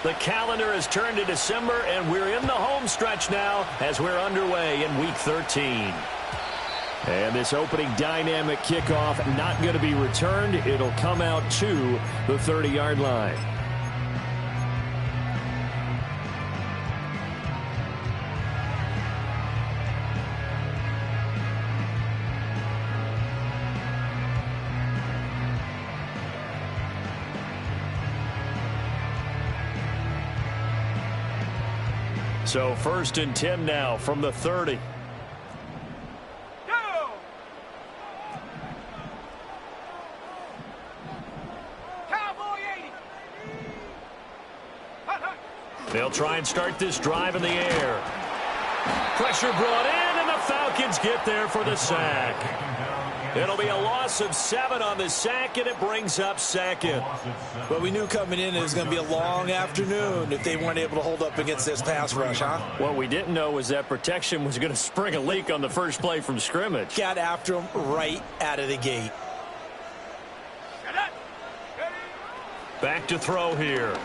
The calendar has turned to December, and we're in the home stretch now as we're underway in Week 13. And this opening dynamic kickoff not going to be returned. It'll come out to the 30-yard line. So 1st and 10 now from the 30. They'll try and start this drive in the air. Pressure brought in, and the Falcons get there for the sack. It'll be a loss of 7 on the sack, and it brings up 2nd. But we knew coming in it was going to be a long afternoon if they weren't able to hold up against this pass rush, huh? What we didn't know was that protection was going to spring a leak on the first play from scrimmage. Got after him right out of the gate. Back to throw here.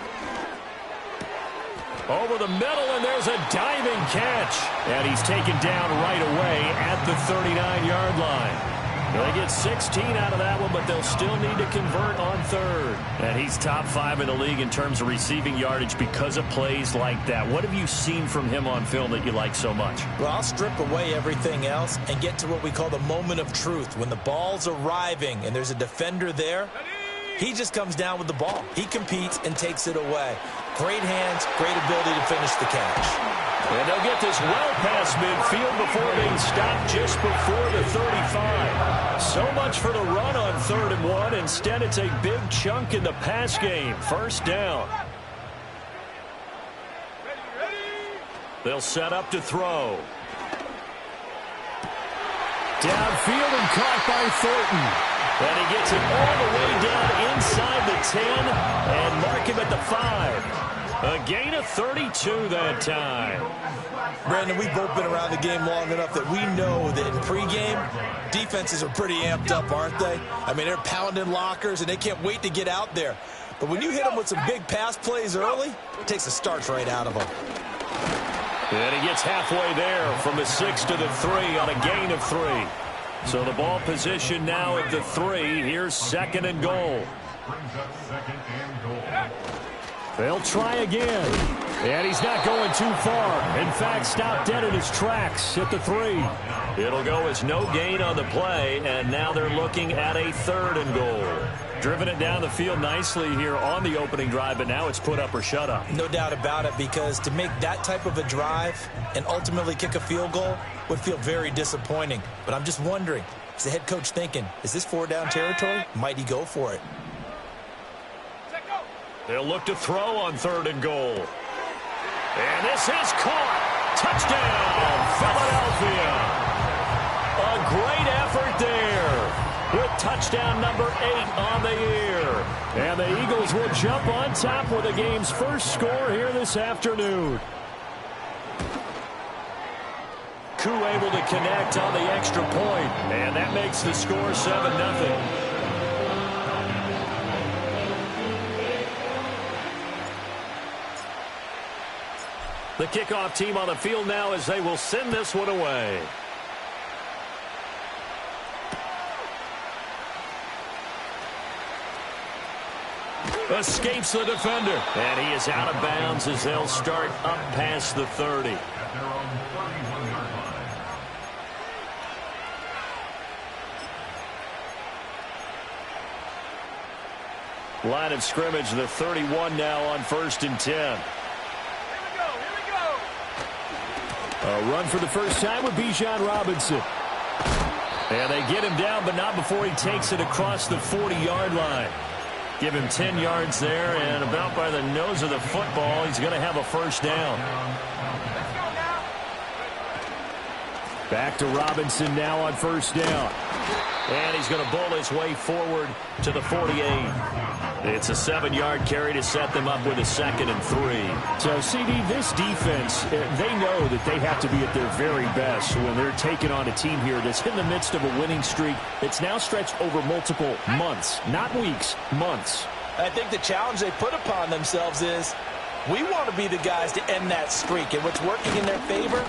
Over the middle, and there's a diving catch. And he's taken down right away at the 39-yard line. They get 16 out of that one, but they'll still need to convert on 3rd. And he's top 5 in the league in terms of receiving yardage because of plays like that. What have you seen from him on film that you like so much? Well, I'll strip away everything else and get to what we call the moment of truth. When the ball's arriving and there's a defender there, he just comes down with the ball. He competes and takes it away. Great hands, great ability to finish the catch. And they'll get this well past midfield before being stopped just before the 35. So much for the run on 3rd and 1. Instead, it's a big chunk in the pass game. 1st down. They'll set up to throw. Downfield and caught by Thornton. And he gets it all the way down inside the 10 and mark him at the 5. A gain of 32 that time. Brandon, we've both been around the game long enough that we know that in pregame, defenses are pretty amped up, aren't they? I mean, they're pounding lockers, and they can't wait to get out there. But when you hit them with some big pass plays early, it takes the starch right out of them. And he gets halfway there from the 6 to the 3 on a gain of 3. So the ball position now at the 3. Here's 2nd and goal. They'll try again. And he's not going too far. In fact, stopped dead in his tracks at the 3. It'll go as no gain on the play, and now they're looking at a 3rd and goal. Driven it down the field nicely here on the opening drive, but now it's put up or shut up. No doubt about it, because to make that type of a drive and ultimately kick a field goal would feel very disappointing. But I'm just wondering, is the head coach thinking, is this 4-down territory? Might he go for it? They'll look to throw on 3rd and goal. And this is caught. Touchdown, Philadelphia. A great effort there with touchdown number 8 on the year. And the Eagles will jump on top with the game's first score here this afternoon. Koo able to connect on the extra point, and that makes the score 7-0. The kickoff team on the field now as they will send this one away. Escapes the defender. And he is out of bounds as they'll start up past the 30. Line of scrimmage, the 31 now on 1st and 10. A run for the first time with Bijan Robinson. And they get him down, but not before he takes it across the 40-yard line. Give him 10 yards there, and about by the nose of the football, he's going to have a 1st down. Back to Robinson now on 1st down. And he's going to bowl his way forward to the 48. It's a 7-yard carry to set them up with a 2nd and 3. So, CD, this defense, they know that they have to be at their very best when they're taking on a team here that's in the midst of a winning streak that's now stretched over multiple months, not weeks, months. I think the challenge they put upon themselves is We want to be the guys to end that streak, and what's working in their favor,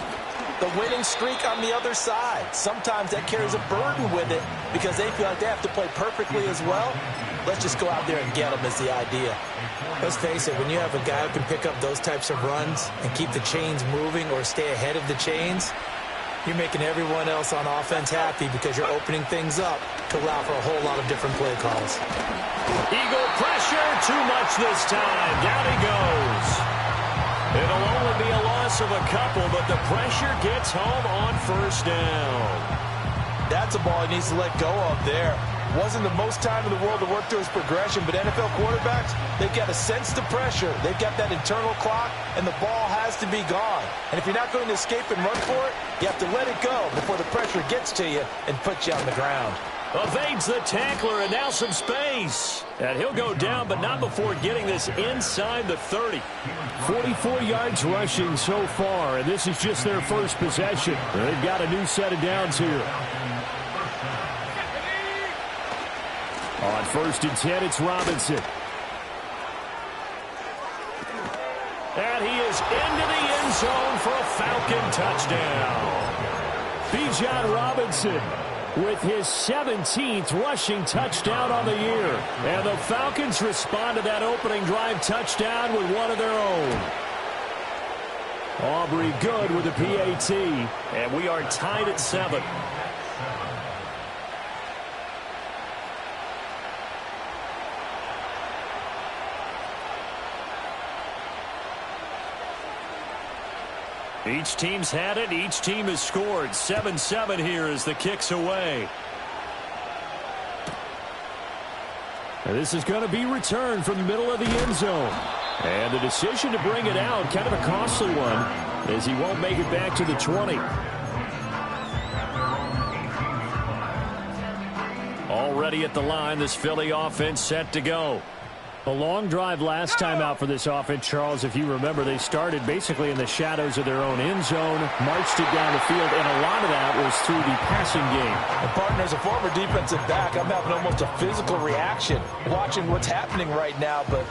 the winning streak on the other side. Sometimes that carries a burden with it because they feel like they have to play perfectly as well. Let's just go out there and get them is the idea. Let's face it, when you have a guy who can pick up those types of runs and keep the chains moving or stay ahead of the chains, you're making everyone else on offense happy because you're opening things up to allow for a whole lot of different play calls. Eagle pressure, too much this time. Down he goes. It'll only be a loss of a couple, but the pressure gets home on first down. That's a ball he needs to let go of there. Wasn't the most time in the world to work through his progression, but NFL quarterbacks, they've got to sense the pressure. They've got that internal clock, and the ball has to be gone. And if you're not going to escape and run for it, you have to let it go before the pressure gets to you and puts you on the ground. Evades the tackler, and now some space. And he'll go down, but not before getting this inside the 30. 44 yards rushing so far, and this is just their first possession. They've got a new set of downs here. On 1st and 10, it's Robinson. And he is into the end zone for a Falcon touchdown. Bijan Robinson with his 17th rushing touchdown on the year. And the Falcons respond to that opening drive touchdown with one of their own. Aubrey good with the PAT. And we are tied at 7. Each team's had it. Each team has scored. 7-7 here as the kick's away. And this is going to be returned from the middle of the end zone. And the decision to bring it out, kind of a costly one, as he won't make it back to the 20. Already at the line, this Philly offense set to go. A long drive last time out for this offense, Charles. If you remember, they started basically in the shadows of their own end zone, marched it down the field, and a lot of that was through the passing game. And partner, as a former defensive back, I'm having almost a physical reaction watching what's happening right now. But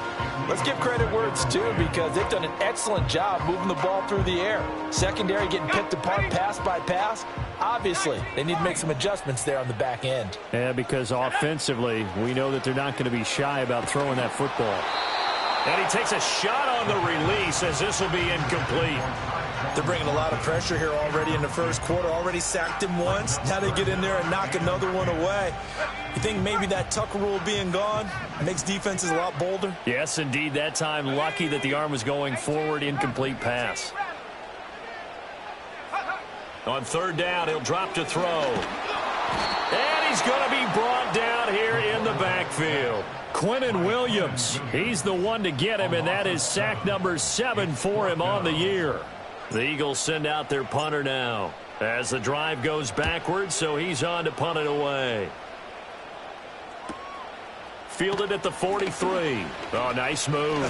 let's give credit where it's due because they've done an excellent job moving the ball through the air. Secondary getting picked apart pass by pass. Obviously, they need to make some adjustments there on the back end. Yeah, because offensively, we know that they're not going to be shy about throwing that football. And he takes a shot on the release as this will be incomplete. They're bringing a lot of pressure here already in the first quarter. Already sacked him once. Now they get in there and knock another one away. You think maybe that Tucker rule being gone makes defenses a lot bolder? Yes, indeed. That time, lucky that the arm was going forward. Incomplete pass. On 3rd down, he'll drop to throw. And he's going to be brought down here in the backfield. Quinnen Williams, he's the one to get him, and that is sack number 7 for him on the year. The Eagles send out their punter now as the drive goes backwards, so he's on to punt it away. Fielded at the 43. Oh, nice move.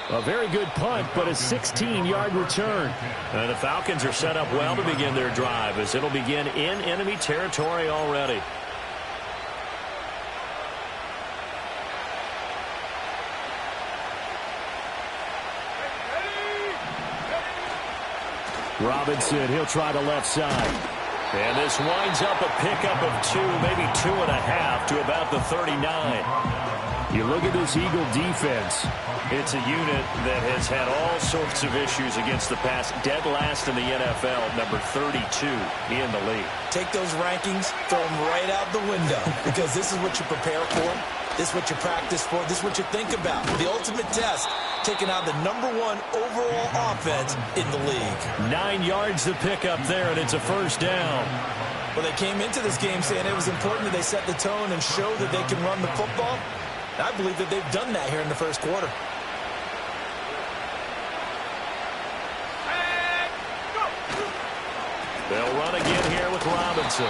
A very good punt, but a 16-yard return. And the Falcons are set up well to begin their drive as it'll begin in enemy territory already. Robinson, he'll try the left side. And this winds up a pickup of 2, maybe 2.5 to about the 39. You look at this Eagle defense. It's a unit that has had all sorts of issues against the pass. Dead last in the NFL, number 32 in the league. Take those rankings, throw them right out the window because this is what you prepare for. This is what you practice for. This is what you think about. The ultimate test, taking out the #1 overall offense in the league. 9 yards to pick up there, and it's a first down. Well, they came into this game saying it was important that they set the tone and show that they can run the football. I believe that they've done that here in the first quarter. They'll run again here with Robinson.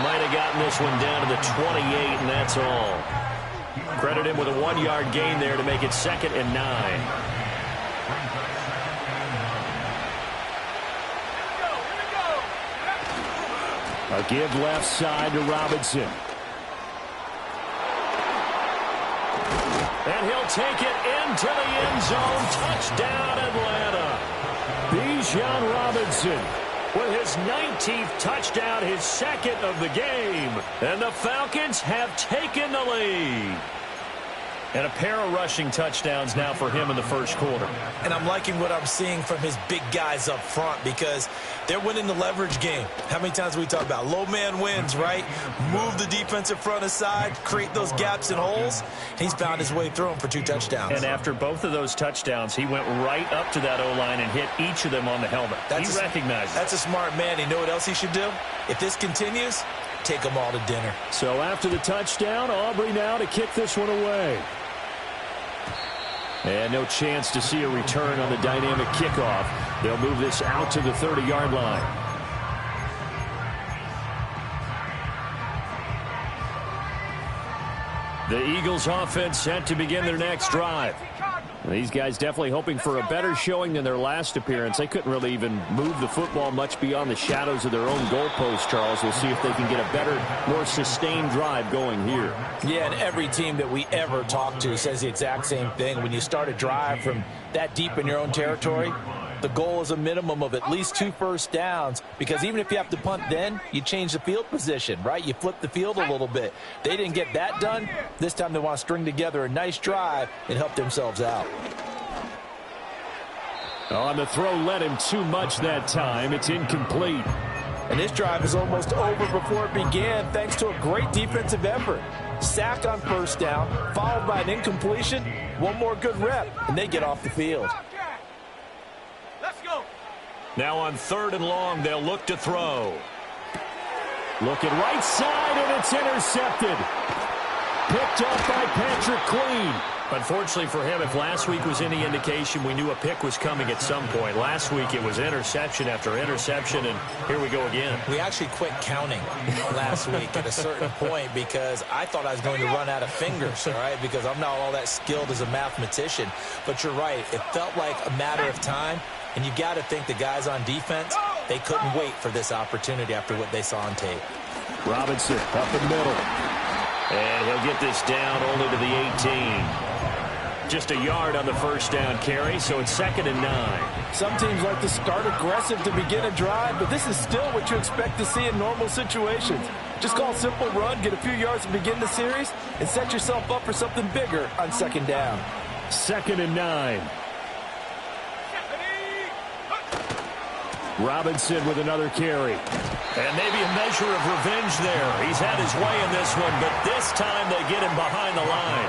Might have gotten this one down to the 28, and that's all. Credit him with a 1-yard gain there to make it 2nd and 9. A give left side to Robinson. And he'll take it into the end zone. Touchdown, Atlanta. Bijan Robinson with his 19th touchdown, his second of the game. And the Falcons have taken the lead. And a pair of rushing touchdowns now for him in the first quarter. And I'm liking what I'm seeing from his big guys up front because they're winning the leverage game. How many times we talk about low man wins, right? Move the defensive front aside, create those gaps and holes. He's found his way through them for 2 touchdowns. And after both of those touchdowns, he went right up to that O-line and hit each of them on the helmet. He recognized it. That's a smart man. You know what else he should do? If this continues, take them all to dinner. So after the touchdown, Aubrey now to kick this one away. And no chance to see a return on the dynamic kickoff. They'll move this out to the 30-yard line. The Eagles offense set to begin their next drive. These guys definitely hoping for a better showing than their last appearance. They couldn't really even move the football much beyond the shadows of their own goalpost, Charles. We'll see if they can get a better, more sustained drive going here. Yeah, and every team that we ever talk to says the exact same thing. When you start a drive from that deep in your own territory, the goal is a minimum of at least 2 first downs, because even if you have to punt then, you change the field position, right? You flip the field a little bit. They didn't get that done. This time they want to string together a nice drive and help themselves out. On the throw, led him too much that time. It's incomplete. And this drive is almost over before it began thanks to a great defensive effort. Sack on first down, followed by an incompletion. One more good rep, and they get off the field. Now on 3rd and long, they'll look to throw. Looking right side, and it's intercepted. Picked up by Patrick Queen. Unfortunately for him, if last week was any indication, we knew a pick was coming at some point. Last week it was interception after interception, and here we go again. We actually quit counting last week at a certain point because I thought I was going to run out of fingers, all right, because I'm not all that skilled as a mathematician. But you're right. It felt like a matter of time, and you got to think the guys on defense, they couldn't wait for this opportunity after what they saw on tape. Robinson up the middle. And he'll get this down only to the 18. Just a yard on the first down carry, so it's 2nd and 9. Some teams like to start aggressive to begin a drive, but this is still what you expect to see in normal situations. Just call a simple run, get a few yards to begin the series, and set yourself up for something bigger on 2nd down. 2nd and 9. Robinson with another carry. And maybe a measure of revenge there. He's had his way in this one, but this time they get him behind the line.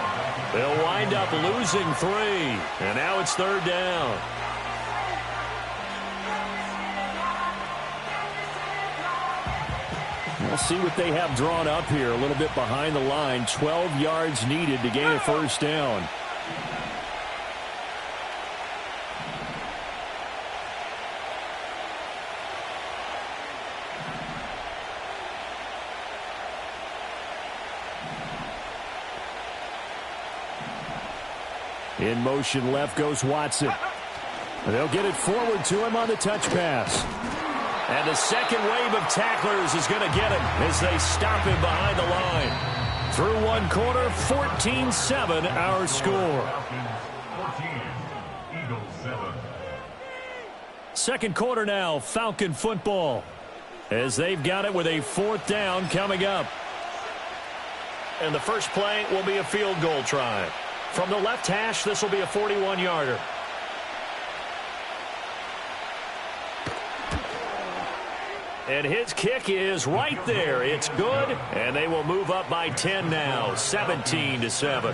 They'll wind up losing 3. And now it's 3rd down. We'll see what they have drawn up here. A little bit behind the line. 12 yards needed to gain a first down. In motion left goes Watson. They'll get it forward to him on the touch pass. And the second wave of tacklers is going to get him as they stop him behind the line. Through one quarter, 14-7 our score. Second quarter now, Falcon football, as they've got it with a 4th down coming up. And the first play will be a field goal try. From the left hash, this will be a 41-yarder. And his kick is right there. It's good, and they will move up by 10 now, 17-7.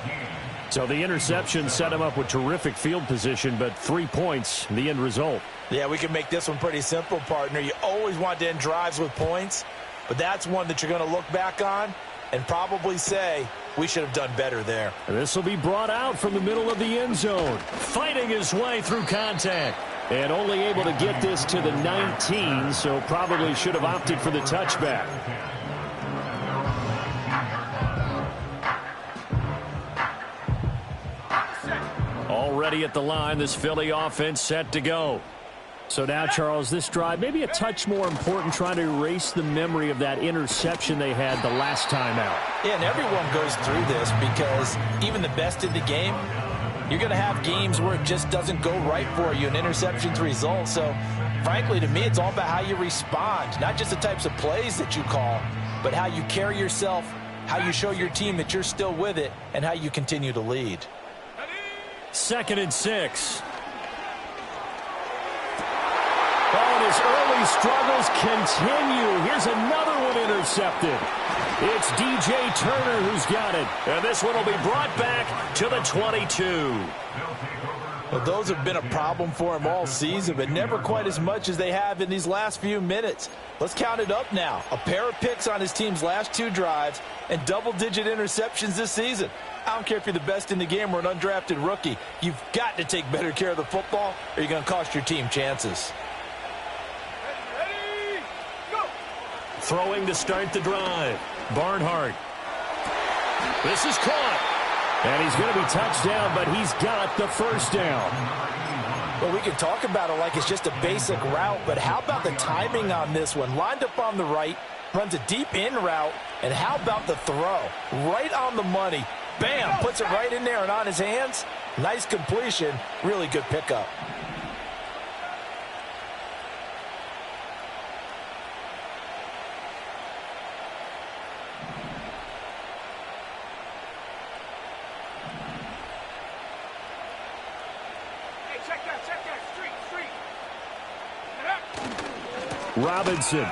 So the interception set him up with terrific field position, but 3 points, the end result. Yeah, we can make this one pretty simple, partner. You always want to end drives with points, but that's one that you're going to look back on and probably say, we should have done better there. And this will be brought out from the middle of the end zone, fighting his way through contact. And only able to get this to the 19, so probably should have opted for the touchback. Already at the line, this Philly offense set to go. So now, Charles, this drive maybe a touch more important, trying to erase the memory of that interception they had the last time out. Yeah, and everyone goes through this because even the best in the game, you're going to have games where it just doesn't go right for you, and interceptions result. So, frankly, to me, it's all about how you respond, not just the types of plays that you call, but how you carry yourself, how you show your team that you're still with it, and how you continue to lead. 2nd and 6. Oh, and his early struggles continue. Here's another one intercepted. It's DJ Turner who's got it. And this one will be brought back to the 22. Well, those have been a problem for him all season, but never quite as much as they have in these last few minutes. Let's count it up now. A pair of picks on his team's last 2 drives and double-digit interceptions this season. I don't care if you're the best in the game or an undrafted rookie. You've got to take better care of the football or you're going to cost your team chances. Throwing to start the drive. Barnhart. This is caught. And he's going to be touched down, but he's got the first down. Well, we can talk about it like it's just a basic route, but how about the timing on this one? Lined up on the right, runs a deep in route, and how about the throw? Right on the money. Bam! Puts it right in there and on his hands. Nice completion. Really good pickup. Robinson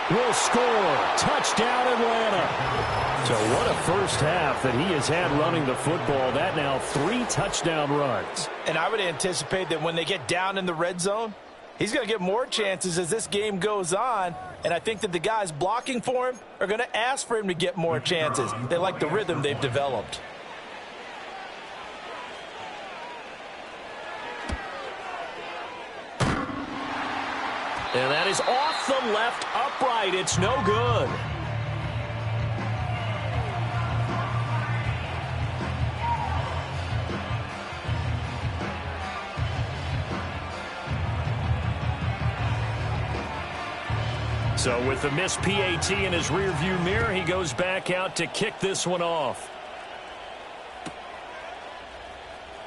will score. Touchdown, Atlanta. So what a first half that he has had running the football. That now 3 touchdown runs. And I would anticipate that when they get down in the red zone, he's going to get more chances as this game goes on. And I think that the guys blocking for him are going to ask for him to get more chances. They like the rhythm they've developed. And that is off the left upright. It's no good. So with the missed PAT in his rearview mirror, he goes back out to kick this one off.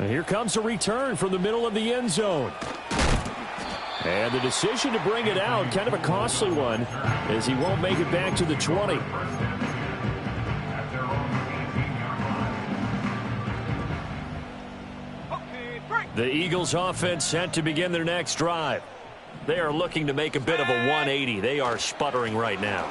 And here comes a return from the middle of the end zone. And the decision to bring it out, kind of a costly one, as he won't make it back to the 20. The Eagles offense set to begin their next drive. They are looking to make a bit of a 180. They are sputtering right now.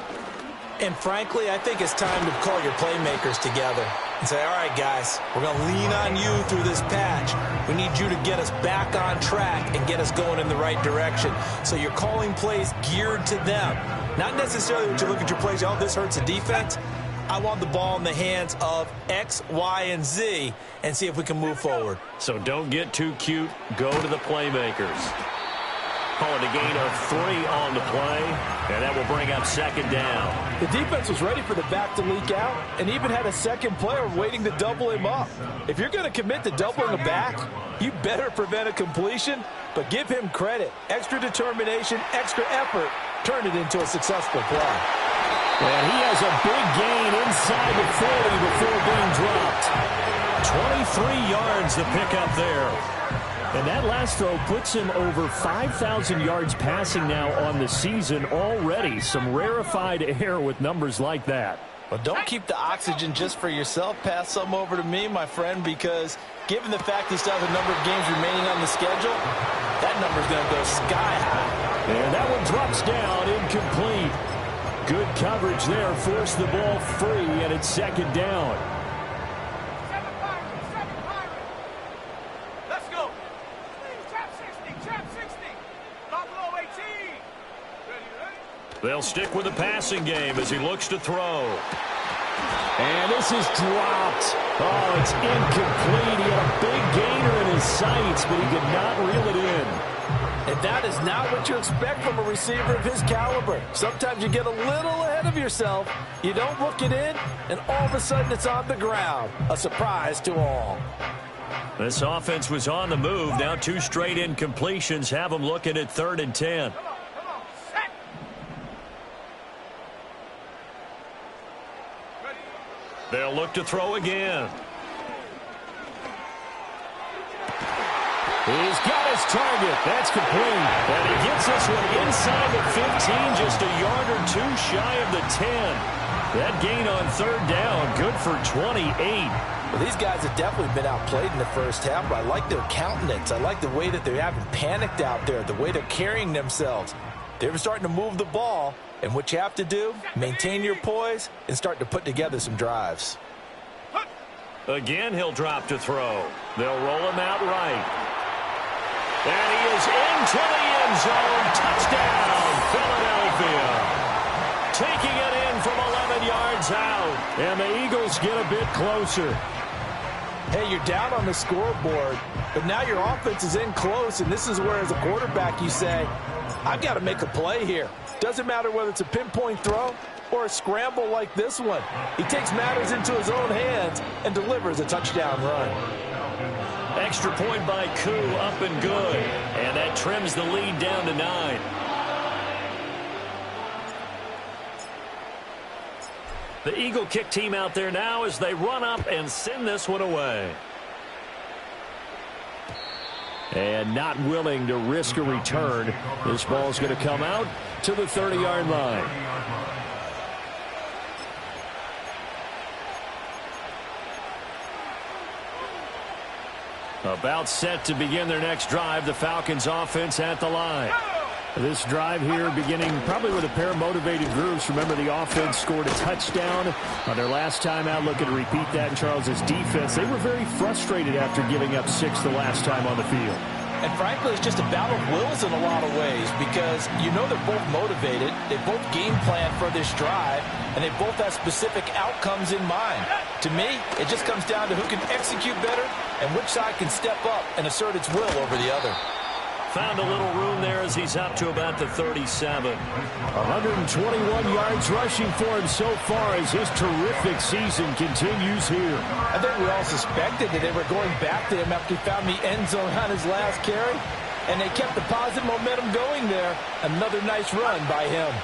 And frankly, I think it's time to call your playmakers together and say, all right, guys, we're going to lean on you through this patch. We need you to get us back on track and get us going in the right direction. So you're calling plays geared to them. Not necessarily when you look at your plays, oh, this hurts the defense. I want the ball in the hands of X, Y, and Z and see if we can move forward. So don't get too cute. Go to the playmakers. Calling a gain of 3 on the play, and that will bring up 2nd down. The defense was ready for the back to leak out and even had a second player waiting to double him up. If you're going to commit to doubling a back, you better prevent a completion, but give him credit. Extra determination, extra effort, turned it into a successful play. And he has a big gain inside the 40 before being dropped. 23 yards to pick up there. And that last throw puts him over 5,000 yards passing now on the season already. Some rarefied air with numbers like that. Well, don't keep the oxygen just for yourself. Pass some over to me, my friend, because given the fact he still has a number of games remaining on the schedule, that number's going to go sky high. And that one drops down, incomplete. Good coverage there, forced the ball free, and it's 2nd down. They'll stick with the passing game as he looks to throw. And this is dropped. Oh, it's incomplete. He had a big gainer in his sights, but he did not reel it in. And that is not what you expect from a receiver of his caliber. Sometimes you get a little ahead of yourself, you don't look it in, and all of a sudden it's on the ground. A surprise to all. This offense was on the move. Now 2 straight incompletions have them looking at 3rd and 10. They'll look to throw again. He's got his target. That's complete. And he gets this one inside the 15, just a yard or 2 shy of the 10. That gain on 3rd down, good for 28. Well, these guys have definitely been outplayed in the first half, but I like their countenance. I like the way that they haven't panicked out there, the way they're carrying themselves. They're starting to move the ball, and what you have to do, maintain your poise and start to put together some drives. Again, he'll drop to throw. They'll roll him out right. And he is into the end zone. Touchdown, Philadelphia. Taking it in from 11 yards out. And the Eagles get a bit closer. Hey, you're down on the scoreboard, but now your offense is in close, and this is where, as a quarterback, you say, I've got to make a play here. Doesn't matter whether it's a pinpoint throw or a scramble like this one. He takes matters into his own hands and delivers a touchdown run. Extra point by Koo, up and good. And that trims the lead down to 9. The Eagle kick team out there now as they run up and send this one away. And not willing to risk a return. This ball's going to come out to the 30-yard line. About set to begin their next drive. The Falcons offense at the line. This drive here beginning probably with a pair of motivated groups. Remember, the offense scored a touchdown on their last time out. Looking to repeat that in Charles's defense. They were very frustrated after giving up 6 the last time on the field. And frankly, it's just a battle of wills in a lot of ways because you know they're both motivated. They both game plan for this drive, and they both have specific outcomes in mind. To me, it just comes down to who can execute better and which side can step up and assert its will over the other. Found a little room there as he's up to about the 37. 121 yards rushing for him so far as his terrific season continues here. I think we all suspected that they were going back to him after he found the end zone on his last carry, and they kept the positive momentum going there. Another nice run by him.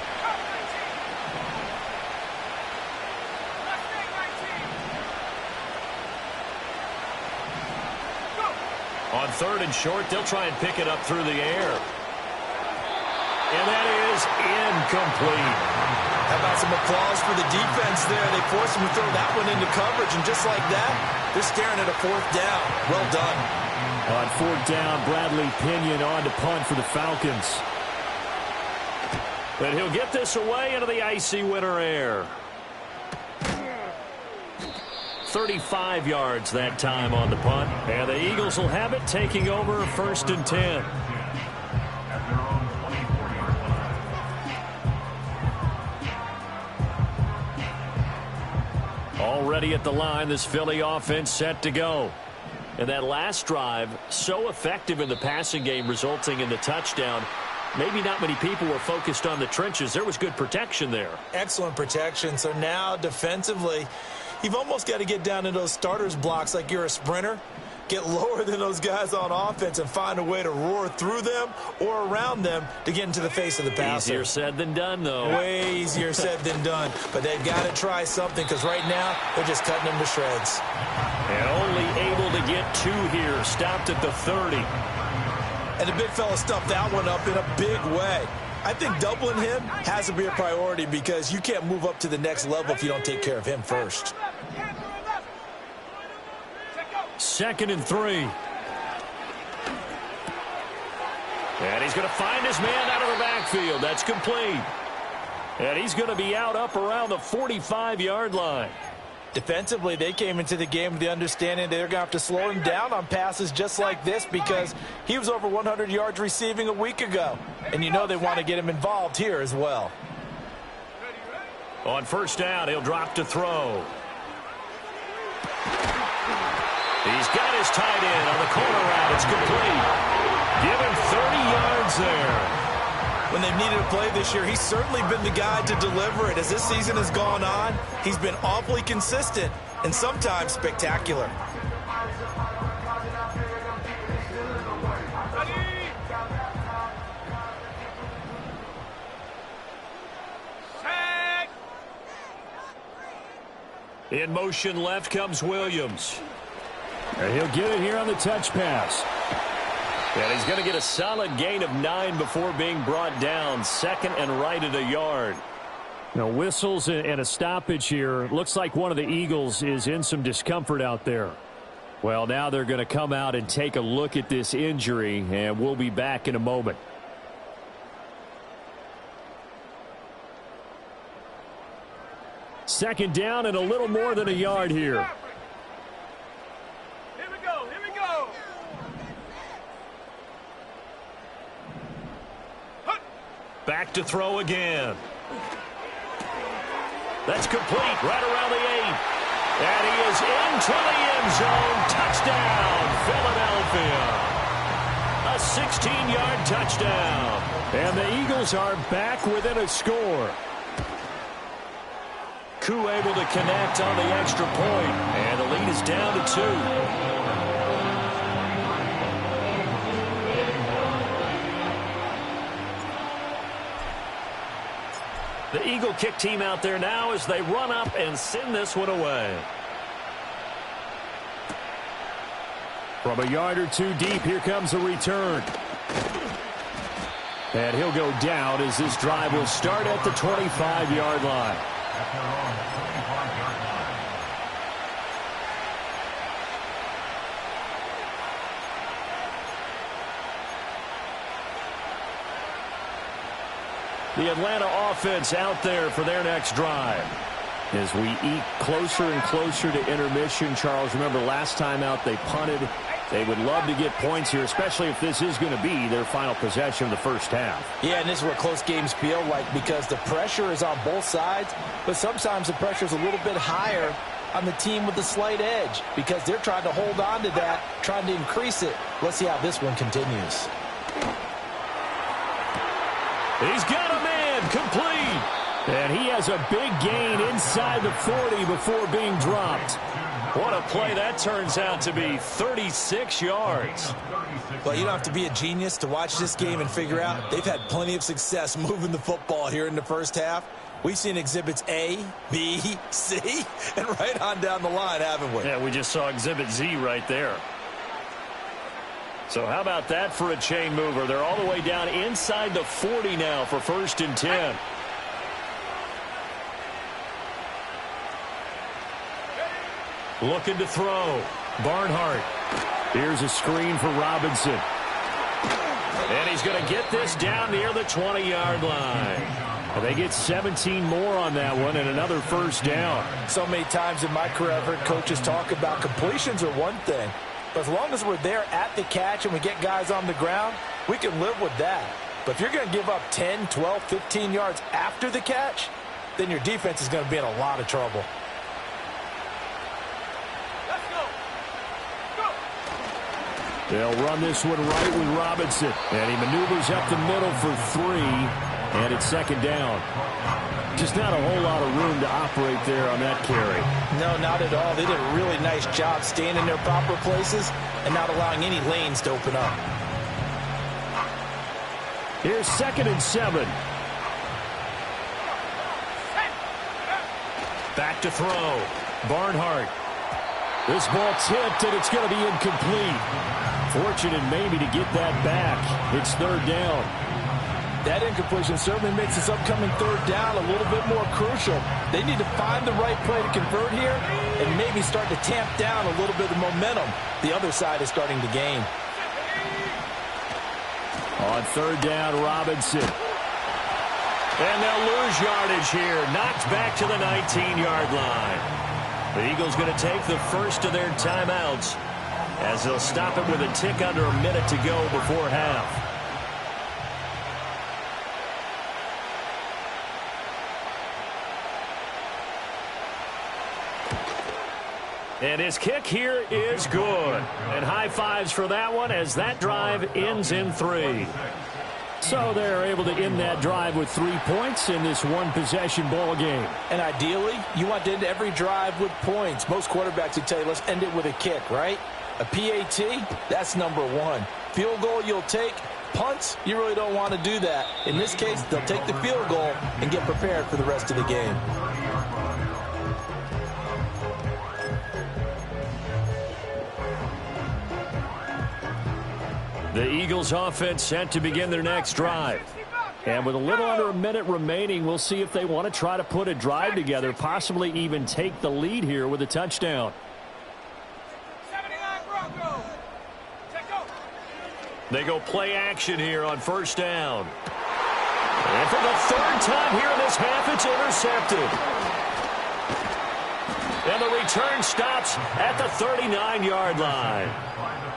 On 3rd and short, they'll try and pick it up through the air. And that is incomplete. How about some applause for the defense there? They forced him to throw that one into coverage, and just like that, they're staring at a 4th down. Well done. On 4th down, Bradley Pinion on to punt for the Falcons. But he'll get this away into the icy winter air. 35 yards that time on the punt. And the Eagles will have it, taking over 1st and 10. Already at the line, this Philly offense set to go. And that last drive, so effective in the passing game, resulting in the touchdown. Maybe not many people were focused on the trenches. There was good protection there. Excellent protection. So now defensively, you've almost got to get down to those starters blocks like you're a sprinter. Get lower than those guys on offense and find a way to roar through them or around them to get into the face of the passer. Easier said than done, though. Way easier said than done. But they've got to try something because right now they're just cutting them to shreds. And only able to get 2 here. Stopped at the 30. And the big fella stuffed that one up in a big way. I think doubling him has to be a priority because you can't move up to the next level if you don't take care of him first. 2nd and 3. And he's going to find his man out of the backfield. That's complete. And he's going to be out up around the 45-yard line. Defensively, they came into the game with the understanding they're going to have to slow him down on passes just like this because he was over 100 yards receiving a week ago. And you know they want to get him involved here as well. On 1st down, he'll drop to throw. He's got his tight end on the corner route. It's complete. Give him 30 yards there. When they've needed a play this year, he's certainly been the guy to deliver it. As this season has gone on, he's been awfully consistent and sometimes spectacular. In motion left comes Williams. And he'll get it here on the touch pass. And he's going to get a solid gain of 9 before being brought down. Second and right at a yard. Now, whistles and a stoppage here. Looks like one of the Eagles is in some discomfort out there. Well, now they're going to come out and take a look at this injury, and we'll be back in a moment. Second down and a little more than a yard here. Here we go, here we go. Back to throw again. That's complete right around the 8. And he is into the end zone. Touchdown, Philadelphia. A 16-yard touchdown. And the Eagles are back within a score. Koo able to connect on the extra point. And the lead is down to 2. The Eagle kick team out there now as they run up and send this one away. From a yard or two deep, here comes a return. And he'll go down as this drive will start at the 25-yard line. The Atlanta offense out there for their next drive. As we eat closer and closer to intermission, Charles, remember last time out they punted. They would love to get points here, especially if this is going to be their final possession of the first half. Yeah, and this is what close games feel like because the pressure is on both sides, but sometimes the pressure is a little bit higher on the team with the slight edge because they're trying to hold on to that, trying to increase it. Let's see how this one continues. He's got a man complete. And he has a big gain inside the 40 before being dropped. What a play that turns out to be. 36 yards. Well, you don't have to be a genius to watch this game and figure out they've had plenty of success moving the football here in the first half. We've seen exhibits A, B, C, and right on down the line, haven't we? Yeah, we just saw exhibit Z right there. So how about that for a chain mover? They're all the way down inside the 40 now for 1st and 10. Looking to throw. Barnhart. Here's a screen for Robinson. And he's going to get this down near the 20-yard line. And they get 17 more on that one and another first down. So many times in my career I've heard coaches talk about completions are one thing. But as long as we're there at the catch and we get guys on the ground, we can live with that. But if you're going to give up 10, 12, 15 yards after the catch, then your defense is going to be in a lot of trouble. Let's go. Go. They'll run this one right with Robinson. And he maneuvers up the middle for 3. And it's 2nd down. Just not a whole lot of room to operate there on that carry. No, not at all. They did a really nice job staying in their proper places and not allowing any lanes to open up. Here's 2nd and 7. Back to throw. Barnhart. This ball tipped, and it's going to be incomplete. Fortunate maybe to get that back. It's 3rd down. That incompletion certainly makes this upcoming 3rd down a little bit more crucial. They need to find the right play to convert here and maybe start to tamp down a little bit of momentum. The other side is starting to gain. On 3rd down, Robinson. And they'll lose yardage here. Knocked back to the 19-yard line. The Eagles going to take the first of their timeouts as they'll stop it with a tick under a minute to go before half. And his kick here is good. And high fives for that one as that drive ends in 3. So they're able to end that drive with 3 points in this one-possession ball game. And ideally, you want to end every drive with points. Most quarterbacks would tell you, let's end it with a kick, right? A PAT, that's number 1. Field goal you'll take. Punts, you really don't want to do that. In this case, they'll take the field goal and get prepared for the rest of the game. The Eagles offense set to begin their next drive. And with a little under a minute remaining, we'll see if they want to try to put a drive together, possibly even take the lead here with a touchdown. 79 Broncos. They go play action here on first down. And for the third time here in this half, it's intercepted. And the return stops at the 39-yard line.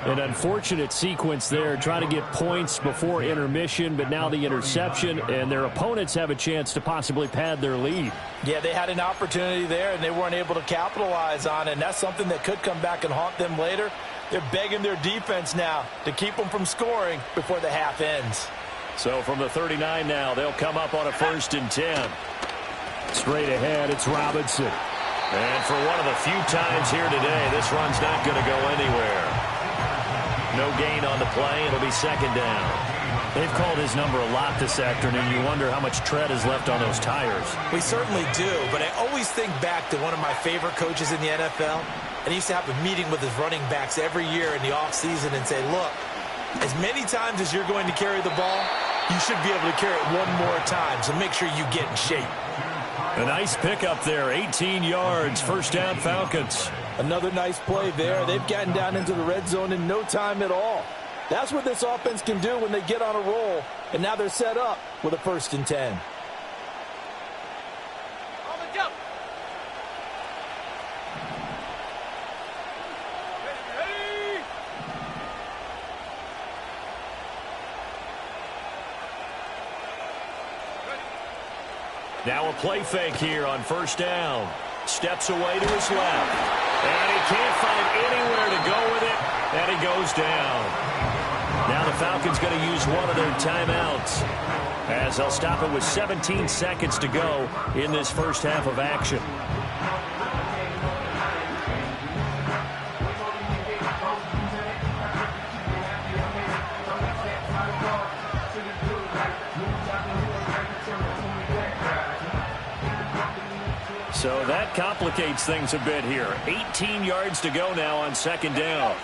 An unfortunate sequence there, trying to get points before intermission, but now the interception, and their opponents have a chance to possibly pad their lead. Yeah, they had an opportunity there, and they weren't able to capitalize on it, and that's something that could come back and haunt them later. They're begging their defense now to keep them from scoring before the half ends. So from the 39 now, they'll come up on a 1st and 10. Straight ahead, it's Robinson. And for one of the few times here today, this run's not going to go anywhere. No gain on the play. It'll be second down. They've called his number a lot this afternoon. You wonder how much tread is left on those tires. We certainly do, but I always think back to one of my favorite coaches in the NFL. And he used to have a meeting with his running backs every year in the offseason and say, look, as many times as you're going to carry the ball, you should be able to carry it one more time, so make sure you get in shape. A nice pickup there, 18 yards, first down Falcons. Another nice play there. They've gotten down into the red zone in no time at all. That's what this offense can do when they get on a roll. And now they're set up with a 1st and 10. On the jump. Ready. Now a play fake here on first down. Steps away to his left. And he can't find anywhere to go with it. And he goes down. Now the Falcons going to use one of their timeouts, as they'll stop it with 17 seconds to go in this first half of action. So that complicates things a bit here. 18 yards to go now on second down.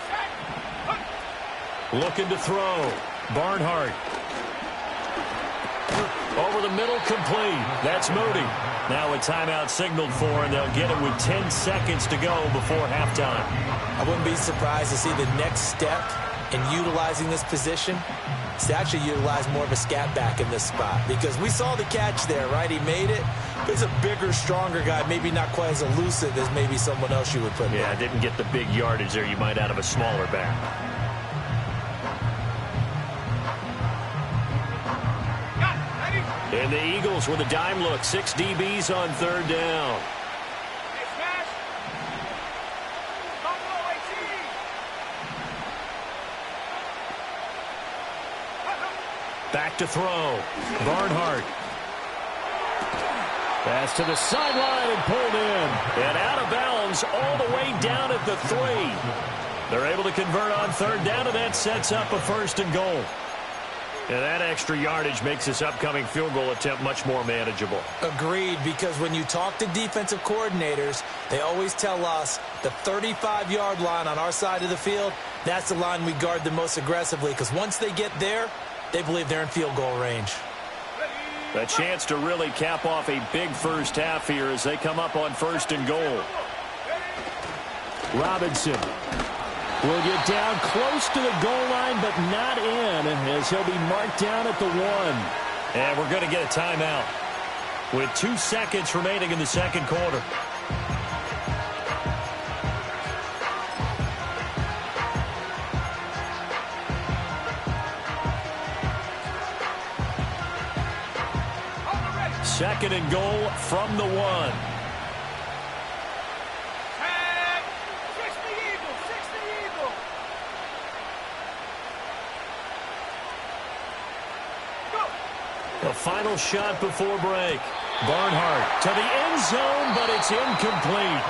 Looking to throw. Barnhart. Over the middle, complete. That's Moody. Now a timeout signaled for, and they'll get it with 10 seconds to go before halftime. I wouldn't be surprised to see the next step in utilizing this position is to actually utilize more of a scat back in this spot, because we saw the catch there, right? He made it. But he's a bigger, stronger guy, maybe not quite as elusive as maybe someone else you would put Yeah, there. didn't get the big yardage there you might out of a smaller back. And the Eagles with a dime look. 6 DBs on third down. Back to throw. Barnhart. Pass to the sideline and pulled in. And out of bounds all the way down at the 3. They're able to convert on third down, and that sets up a 1st and goal. And that extra yardage makes this upcoming field goal attempt much more manageable. Agreed, because when you talk to defensive coordinators, they always tell us the 35-yard line on our side of the field, that's the line we guard the most aggressively, because once they get there, they believe they're in field goal range. A chance to really cap off a big first half here as they come up on 1st and goal. Robinson will get down close to the goal line, but not in, as he'll be marked down at the 1. And we're going to get a timeout with 2 seconds remaining in the second quarter. Second and goal from the 1. The final shot before break. Barnhart to the end zone, but it's incomplete.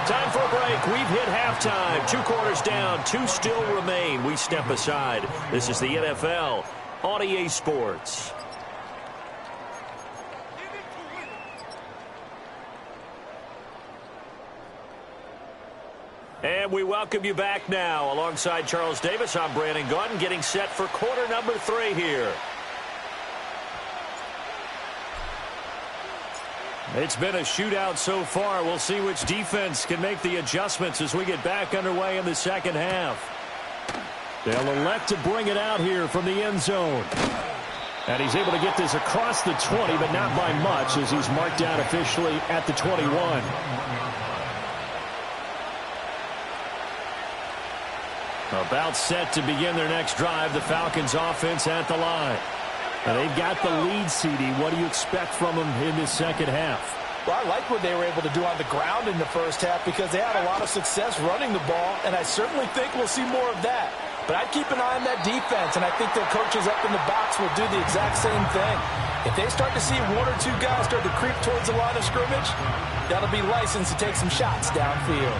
Time for a break. We've hit halftime. 2 quarters down, 2 still remain. We step aside. This is the NFL on EA Sports. And we welcome you back now. Alongside Charles Davis, I'm Brandon Gaudin, getting set for quarter number 3 here. It's been a shootout so far. We'll see which defense can make the adjustments as we get back underway in the second half. They'll elect to bring it out here from the end zone. And he's able to get this across the 20, but not by much, as he's marked down officially at the 21. About set to begin their next drive, the Falcons offense at the line. And they've got the lead, CD. What do you expect from them in this second half? Well, I like what they were able to do on the ground in the first half because they had a lot of success running the ball, and I certainly think we'll see more of that. But I'd keep an eye on that defense, and I think their coaches up in the box will do the exact same thing. If they start to see 1 or 2 guys start to creep towards the line of scrimmage, that'll be licensed to take some shots downfield.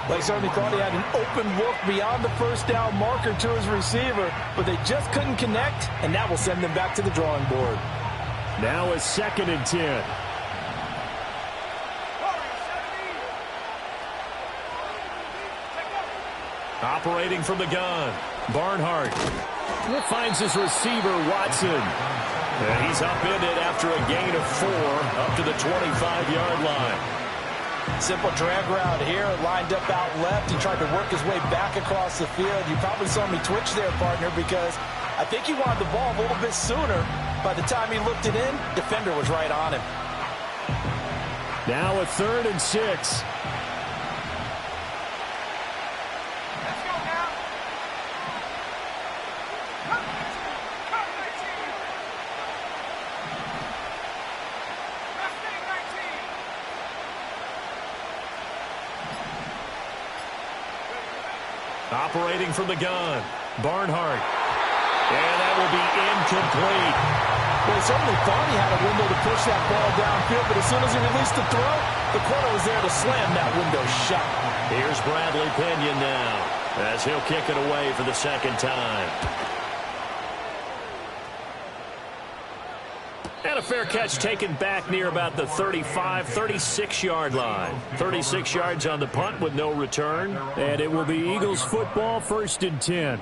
They certainly thought he had an open look beyond the first down marker to his receiver, but they just couldn't connect, and that will send them back to the drawing board. Now a 2nd and 10. Operating from the gun, Barnhart finds his receiver, Watson. And he's upended after a gain of 4 up to the 25-yard line. Simple drag route here, lined up out left. He tried to work his way back across the field. You probably saw me twitch there, partner, because I think he wanted the ball a little bit sooner. By the time he looked it in, defender was right on him. Now a 3rd and 6. Operating from the gun, Barnhart. And that will be incomplete. Well, he certainly thought he had a window to push that ball downfield, but as soon as he released the throw, the corner was there to slam that window shut. Here's Bradley Pinion now, as he'll kick it away for the 2nd time. And a fair catch taken back near about the 35, 36-yard line. 36 yards on the punt with no return. And it will be Eagles football, 1st and 10.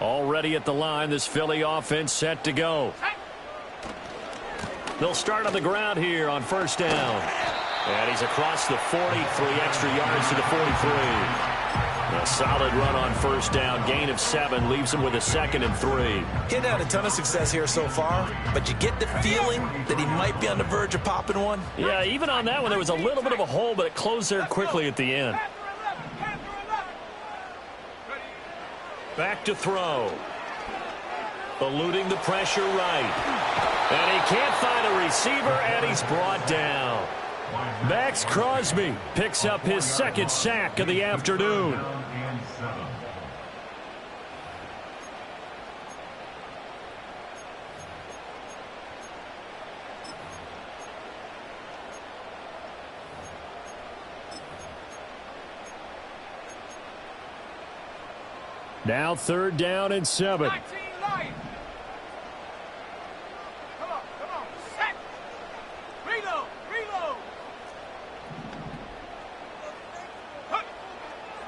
Already at the line, this Philly offense set to go. They'll start on the ground here on 1st down. And he's across the 40, 3 extra yards to the 43. A solid run on 1st down, gain of 7, leaves him with a 2nd and 3. He'd had a ton of success here so far, but you get the feeling that he might be on the verge of popping one. Yeah, even on that one, there was a little bit of a hole, but it closed there quickly at the end. Back to throw. Eluding the pressure right. And he can't find a receiver, and he's brought down. Max Crosby picks up his 2nd sack of the afternoon. Now 3rd down and 7.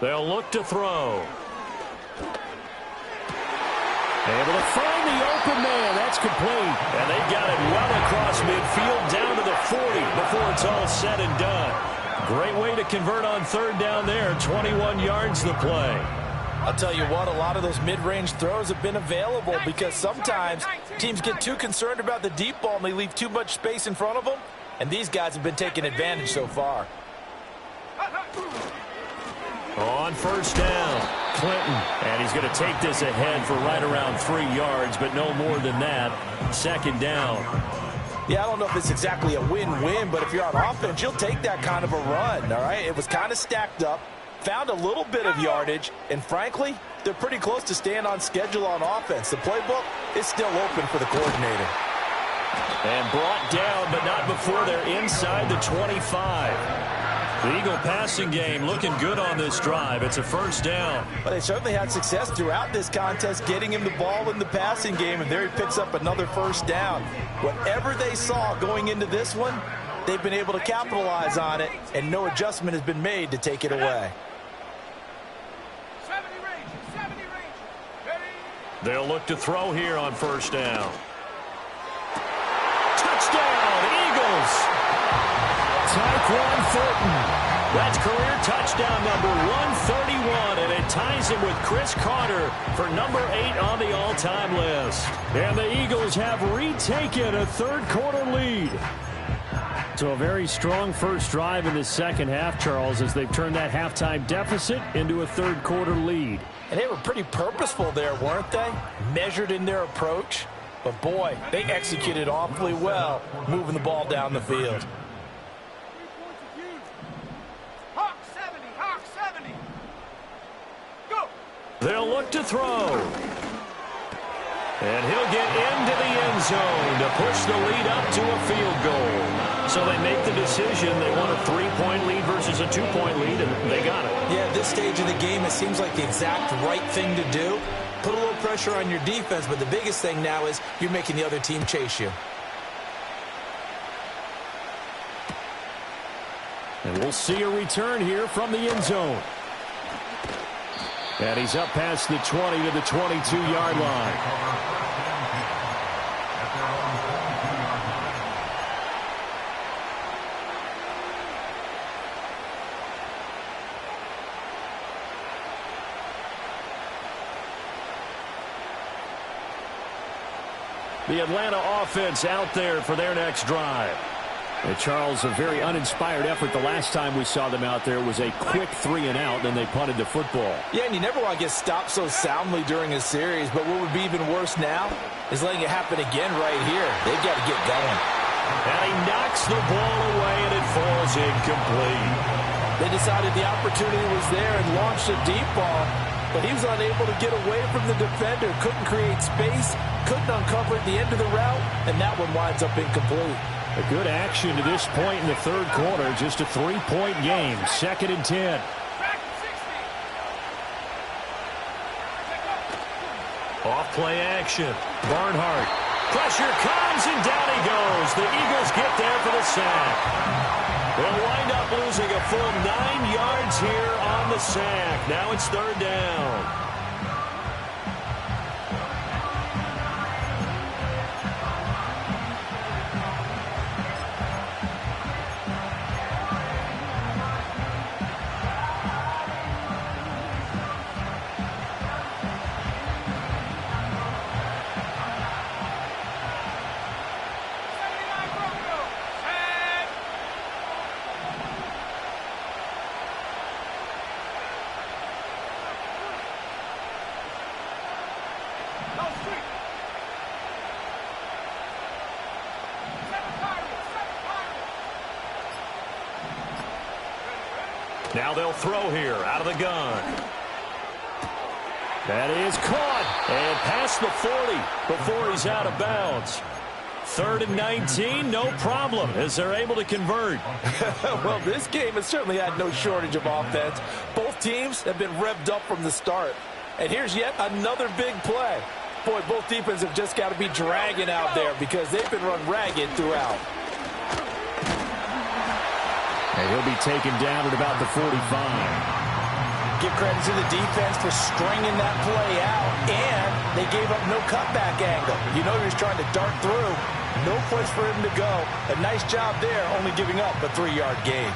They'll look to throw. Able to find the open man. That's complete. And they've got it well across midfield down to the 40 before it's all said and done. Great way to convert on 3rd down there. 21 yards the play. I'll tell you what, a lot of those mid-range throws have been available because sometimes teams get too concerned about the deep ball and they leave too much space in front of them. And these guys have been taking advantage so far. On 1st down, Clinton. And he's going to take this ahead for right around 3 yards, but no more than that. 2nd down. Yeah, I don't know if it's exactly a win-win, but if you're on offense, you'll take that kind of a run, all right? It was kind of stacked up, found a little bit of yardage, and frankly, they're pretty close to staying on schedule on offense. The playbook is still open for the coordinator. And brought down, but not before they're inside the 25. The Eagle passing game looking good on this drive. It's a 1st down. But they certainly had success throughout this contest getting him the ball in the passing game, and there he picks up another 1st down. Whatever they saw going into this one, they've been able to capitalize on it, and no adjustment has been made to take it away. They'll look to throw here on first down. Touchdown, Eagles! Tyquan Thornton. That's career touchdown number 131, and it ties him with Chris Carter for number 8 on the all-time list. And the Eagles have retaken a third-quarter lead. So a very strong first drive in the second half, Charles, as they've turned that halftime deficit into a third-quarter lead. And they were pretty purposeful there, weren't they? Measured in their approach. But, boy, they executed awfully well moving the ball down the field. Hawk 70, Hawk 70. Go. They'll look to throw. And he'll get into the end zone to push the lead up to a field goal. So they make the decision. They want a 3-point lead versus a 2-point lead, and they got it. Yeah, at this stage of the game, it seems like the exact right thing to do. Put a little pressure on your defense, but the biggest thing now is you're making the other team chase you. And we'll see a return here from the end zone. And he's up past the 20 to the 22-yard line. The Atlanta offense out there for their next drive. And Charles, a very uninspired effort. The last time we saw them out there was a quick 3-and-out, then they punted the football. Yeah, and you never want to get stopped so soundly during a series, but what would be even worse now is letting it happen again right here. They've got to get going. And he knocks the ball away, and it falls incomplete. They decided the opportunity was there and launched a deep ball, but he was unable to get away from the defender, couldn't create space, couldn't uncover at the end of the route, and that one winds up incomplete. A good action to this point in the third quarter. Just a 3-point game. 2nd and 10. Off play action. Barnhart. Pressure comes, and down he goes. The Eagles get there for the sack. They'll wind up losing a full 9 yards here on the sack. Now it's 3rd down. Now they'll throw here out of the gun. That is caught and past the 40 before he's out of bounds. 3rd and 19, no problem as they're able to convert. Well, this game has certainly had no shortage of offense. Both teams have been revved up from the start. And here's yet another big play. Boy, both defenses have just got to be dragging out there because they've been run ragged throughout. And he'll be taken down at about the 45. Give credit to the defense for stringing that play out, and they gave up no cutback angle. You know he was trying to dart through. No place for him to go. A nice job there, only giving up a 3-yard gain.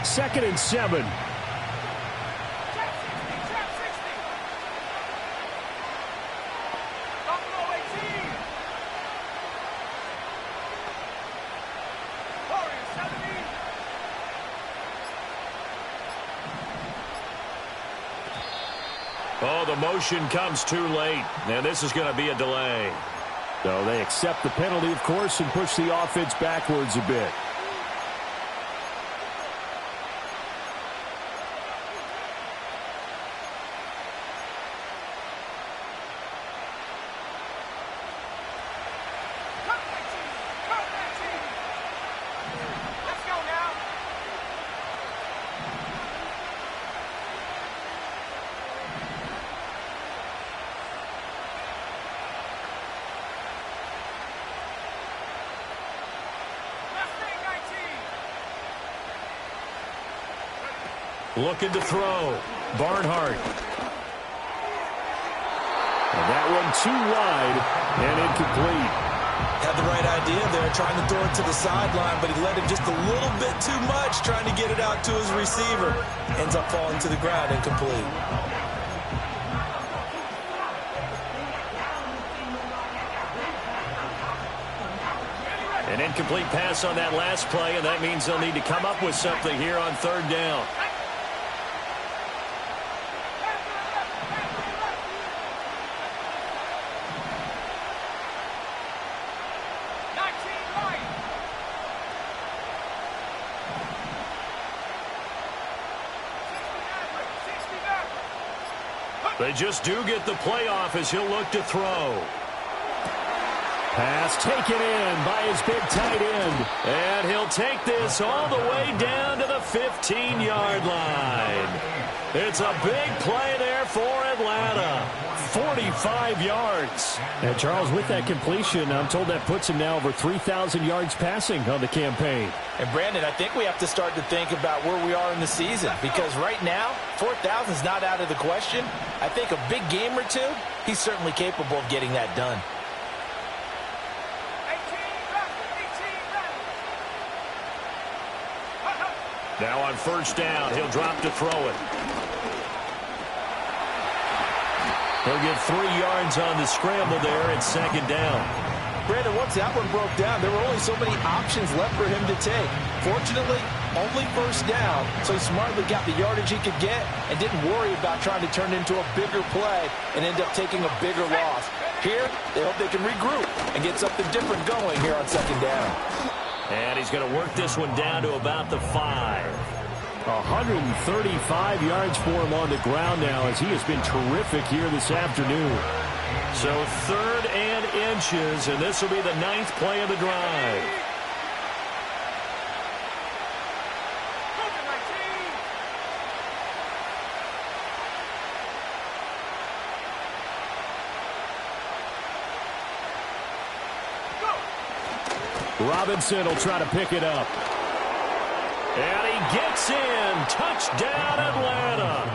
Second and 7. Oh, the motion comes too late, and this is going to be a delay. So they accept the penalty, of course, and push the offense backwards a bit. Looking to throw. Barnhart. And that one too wide and incomplete. Had the right idea there, trying to throw it to the sideline, but he let it just a little bit too much, trying to get it out to his receiver. Ends up falling to the ground, incomplete. An incomplete pass on that last play, and that means they'll need to come up with something here on third down. They just do get the playoff as he'll look to throw. Pass taken in by his big tight end. And he'll take this all the way down to the 15-yard line. It's a big play there for Atlanta. 45 yards. And Charles, with that completion, I'm told that puts him now over 3,000 yards passing on the campaign. And Brandon, I think we have to start to think about where we are in the season, because right now 4,000 is not out of the question. I think a big game or two, he's certainly capable of getting that done. Now on first down, he'll drop to throw it. He'll get 3 yards on the scramble there at second down. Brandon, once that one broke down, there were only so many options left for him to take. Fortunately, only first down, so he smartly got the yardage he could get and didn't worry about trying to turn it into a bigger play and end up taking a bigger loss. Here, they hope they can regroup and get something different going here on second down. And he's going to work this one down to about the 5. 135 yards for him on the ground now, as he has been terrific here this afternoon. So 3rd and inches, and this will be the 9th play of the drive. Robinson will try to pick it up. And he gets in. Touchdown, Atlanta.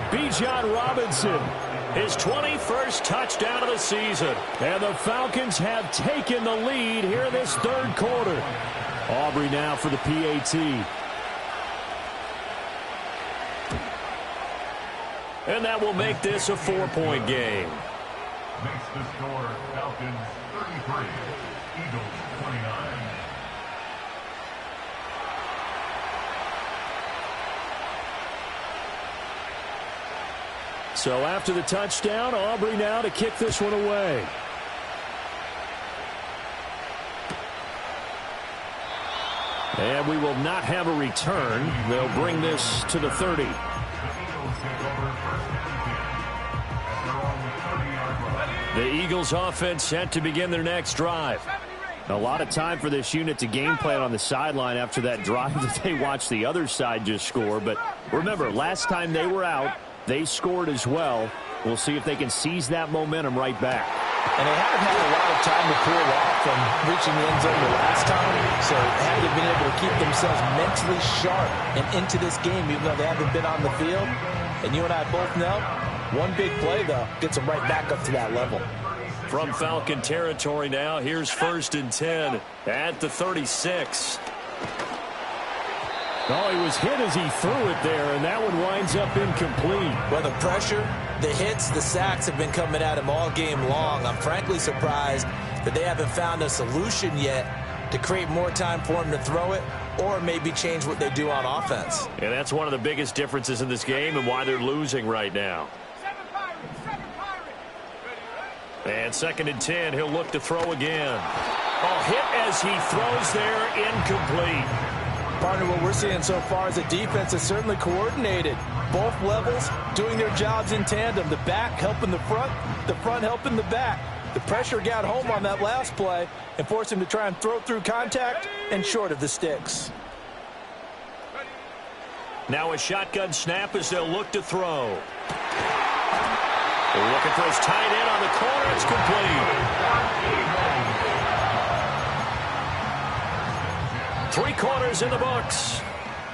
Bijan Robinson. His 21st touchdown of the season. And the Falcons have taken the lead here in this third quarter. Aubrey now for the PAT. And that will make this a 4-point game. Makes the score Falcons 33, Eagles 29. So after the touchdown, Aubrey now to kick this one away. And we will not have a return. They'll bring this to the 30. The Eagles offense set to begin their next drive. A lot of time for this unit to game plan on the sideline after that drive that they watched the other side just score. But remember, last time they were out, they scored as well. We'll see if they can seize that momentum right back. And they haven't had a lot of time to cool off from reaching the end zone the last time. So haven't been able to keep themselves mentally sharp and into this game, even though they haven't been on the field. And you and I both know, one big play, though, gets them right back up to that level. From Falcon territory now, here's 1st and 10 at the 36. Oh, he was hit as he threw it there, and that one winds up incomplete. Well, the pressure, the hits, the sacks have been coming at him all game long. I'm frankly surprised that they haven't found a solution yet to create more time for him to throw it or maybe change what they do on offense. And that's one of the biggest differences in this game and why they're losing right now. And 2nd and 10, he'll look to throw again. Oh, hit as he throws there, incomplete. Partner, what we're seeing so far is a defense that's certainly coordinated. Both levels doing their jobs in tandem. The back helping the front helping the back. The pressure got home on that last play and forced him to try and throw through contact and short of the sticks. Now a shotgun snap as they'll look to throw. They're looking for his tight end on the corner. It's complete. 3 quarters in the books.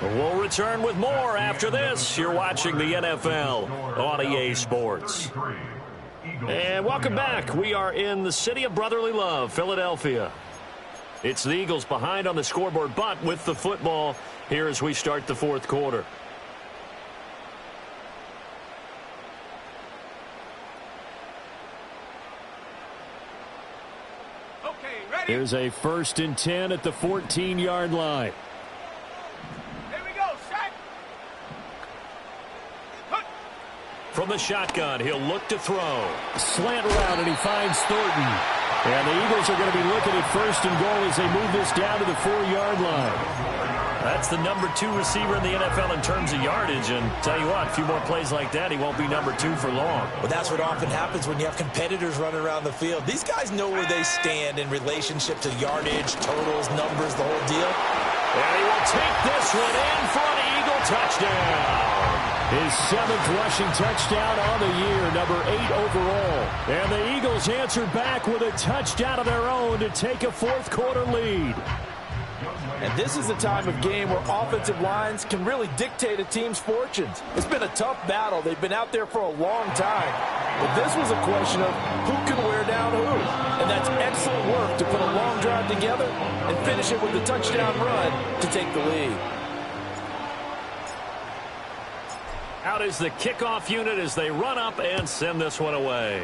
We'll return with more after this. You're watching the NFL on EA Sports. And welcome back. We are in the city of brotherly love, Philadelphia. It's the Eagles behind on the scoreboard, but with the football here as we start the fourth quarter. Okay, ready? Here's a 1st and 10 at the 14-yard line. Here we go, set. Put. From the shotgun, he'll look to throw. Slant route, and he finds Thornton. And the Eagles are going to be looking at 1st and goal as they move this down to the 4-yard line. That's the number 2 receiver in the NFL in terms of yardage. And tell you what, a few more plays like that, he won't be number 2 for long. Well, that's what often happens when you have competitors running around the field. These guys know where they stand in relationship to yardage, totals, numbers, the whole deal. And he will take this one in for an Eagle touchdown. His 7th rushing touchdown on the year, number 8 overall. And the Eagles answered back with a touchdown of their own to take a fourth-quarter lead. And this is the time of game where offensive lines can really dictate a team's fortunes. It's been a tough battle. They've been out there for a long time. But this was a question of who can wear down who. And that's excellent work to put a long drive together and finish it with a touchdown run to take the lead. Out is the kickoff unit as they run up and send this one away.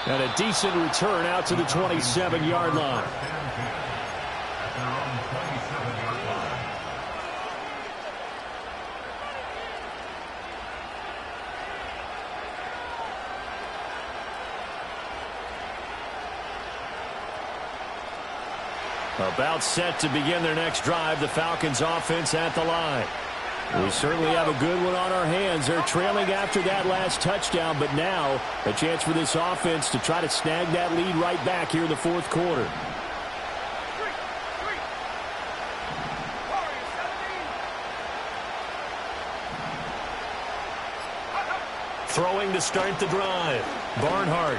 And a decent return out to the 27-yard line. About set to begin their next drive, the Falcons offense at the line. We certainly have a good one on our hands. They're trailing after that last touchdown, but now a chance for this offense to try to snag that lead right back here in the fourth quarter. Throwing to start the drive. Barnhart.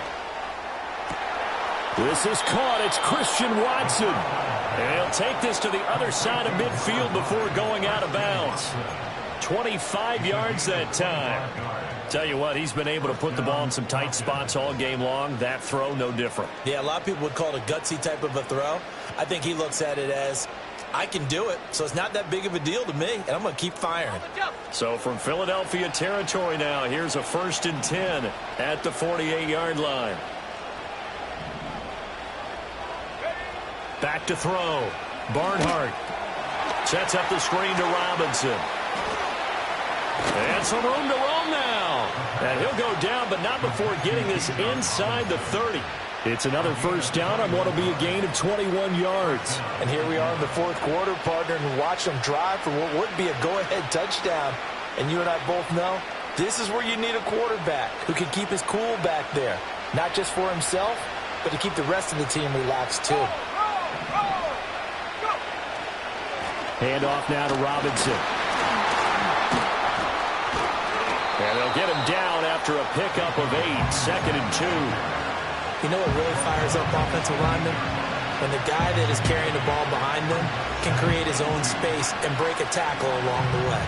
This is caught. It's Christian Watson. And he'll take this to the other side of midfield before going out of bounds. 25 yards that time. Tell you what, he's been able to put the ball in some tight spots all game long. That throw, no different. Yeah, a lot of people would call it a gutsy type of a throw. I think he looks at it as, I can do it, so it's not that big of a deal to me, and I'm going to keep firing. So from Philadelphia territory now, here's a 1st and 10 at the 48-yard line. Back to throw. Barnhart sets up the screen to Robinson. And some room to roam now. And he'll go down, but not before getting this inside the 30. It's another first down on what will be a gain of 21 yards. And here we are in the fourth quarter, partner, and watch them drive for what would be a go-ahead touchdown. And you and I both know this is where you need a quarterback who can keep his cool back there. Not just for himself, but to keep the rest of the team relaxed too. Handoff now to Robinson. And they'll get him down after a pickup of 8, 2nd and 2. You know what really fires up offensive linemen? When the guy that is carrying the ball behind them can create his own space and break a tackle along the way.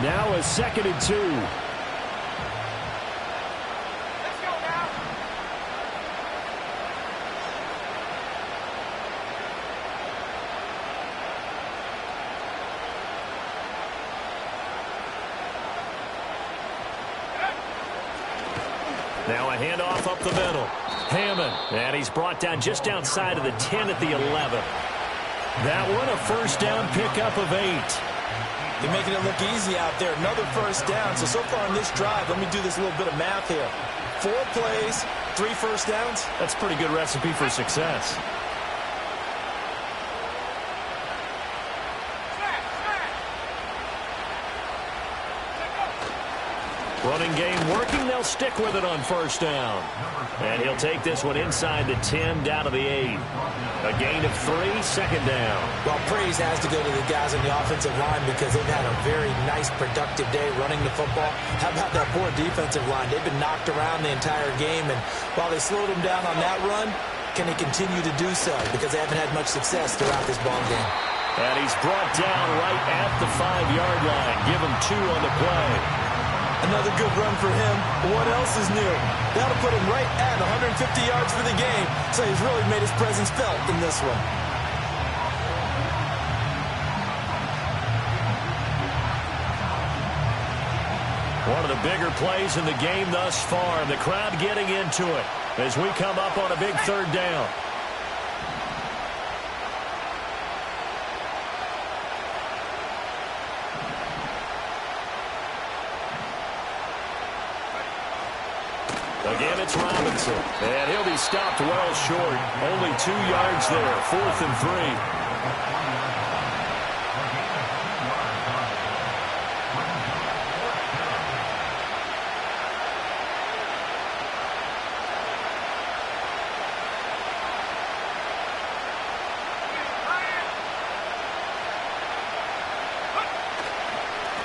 Now a 2nd and 2. Now a handoff up the middle. Hammond. And he's brought down just outside of the 10 at the 11. That one a first down pickup of 8. They're making it look easy out there. Another first down. So far on this drive, let me do this little bit of math here. 4 plays, 3 first downs. That's a pretty good recipe for success. Running game working. They'll stick with it on first down. And he'll take this one inside the 10, down to the 8. A gain of 3, second down. Well, praise has to go to the guys on the offensive line because they've had a very nice, productive day running the football. How about that poor defensive line? They've been knocked around the entire game, and while they slowed them down on that run, can they continue to do so? Because they haven't had much success throughout this ball game. And he's brought down right at the 5-yard line. Give him 2 on the play. Another good run for him. What else is new? That'll put him right at 150 yards for the game, so he's really made his presence felt in this one. One of the bigger plays in the game thus far. The crowd getting into it as we come up on a big third down. Again, it's Robinson. And he'll be stopped well short. Only 2 yards there. 4th and 3.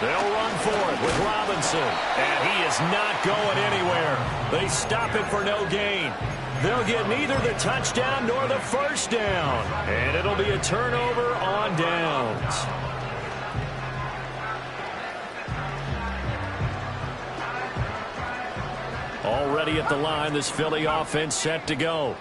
They'll run for it with Robinson. And he is not going anywhere. They stop it for no gain. They'll get neither the touchdown nor the first down. And it'll be a turnover on downs. Already at the line, this Philly offense set to go.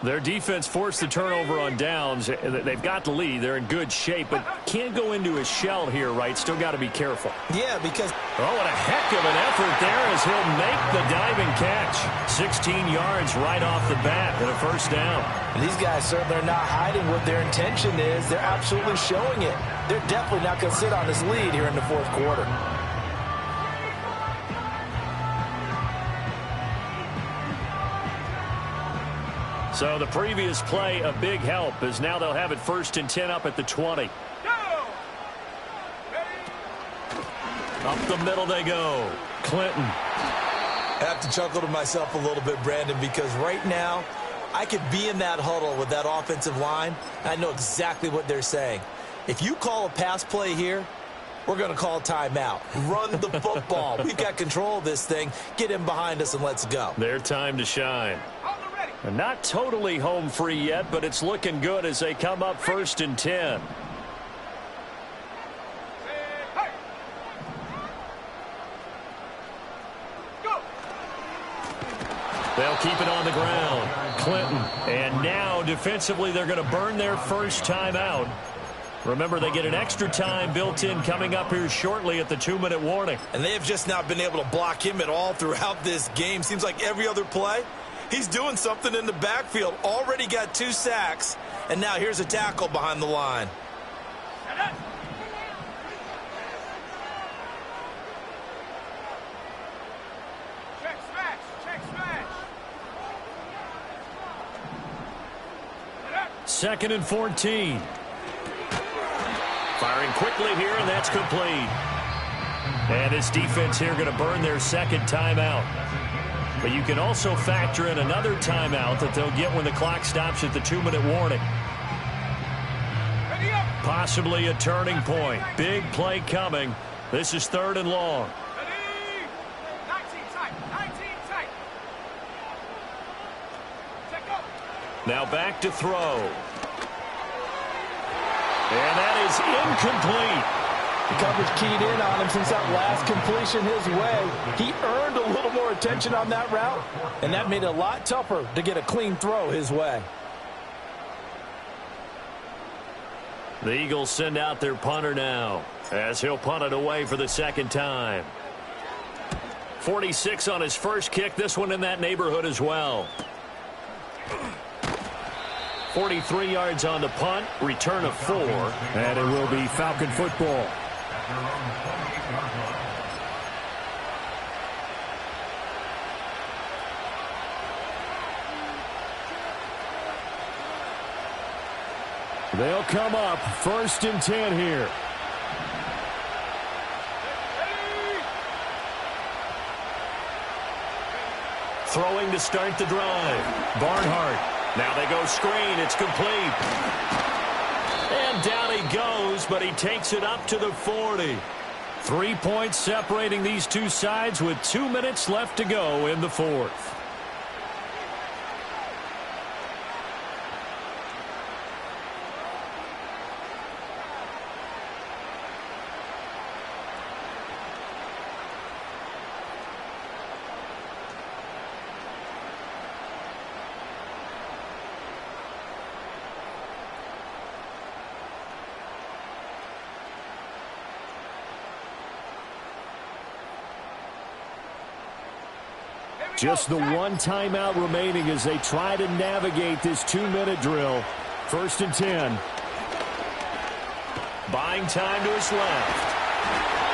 Their defense forced the turnover on downs. They've got the lead. They're in good shape, but can't go into a shell here, right? Still got to be careful. Yeah, because... Oh, what a heck of an effort there as he'll make the diving catch. 16 yards right off the bat and a first down. And these guys certainly are not hiding what their intention is. They're absolutely showing it. They're definitely not going to sit on this lead here in the fourth quarter. So the previous play, a big help, as now they'll have it 1st and 10 up at the 20. Up the middle they go. Clinton. I have to chuckle to myself a little bit, Brandon, because right now I could be in that huddle with that offensive line. I know exactly what they're saying. If you call a pass play here, we're going to call timeout. Run the football. We've got control of this thing. Get in behind us and let's go. Their time to shine. And not totally home free yet, but it's looking good as they come up 1st and 10. They'll keep it on the ground. Clinton. And now defensively they're going to burn their first timeout. Remember, they get an extra time built in coming up here shortly at the 2-minute warning. And they have just not been able to block him at all throughout this game. Seems like every other play, he's doing something in the backfield. Already got 2 sacks, and now here's a tackle behind the line. Check smash. Check smash. 2nd and 14. Firing quickly here, and that's complete. And this defense here going to burn their second timeout. But you can also factor in another timeout that they'll get when the clock stops at the 2-minute warning. Possibly a turning point. Big play coming. This is 3rd and long. 19 tight. 19 tight. Check up. Now back to throw. And that is incomplete. The coverage keyed in on him since that last completion his way. He earned a little more attention on that route, and that made it a lot tougher to get a clean throw his way. The Eagles send out their punter now as he'll punt it away for the second time. 46 on his first kick. This one in that neighborhood as well. 43 yards on the punt. Return of 4. And it will be Falcon football. They'll come up 1st and 10 here. Throwing to start the drive. Barnhart. Now they go screen. It's complete. And down he goes, but he takes it up to the 40. 3 points separating these two sides with 2 minutes left to go in the fourth. Just the one timeout remaining as they try to navigate this 2-minute drill. 1st and 10. Buying time to his left.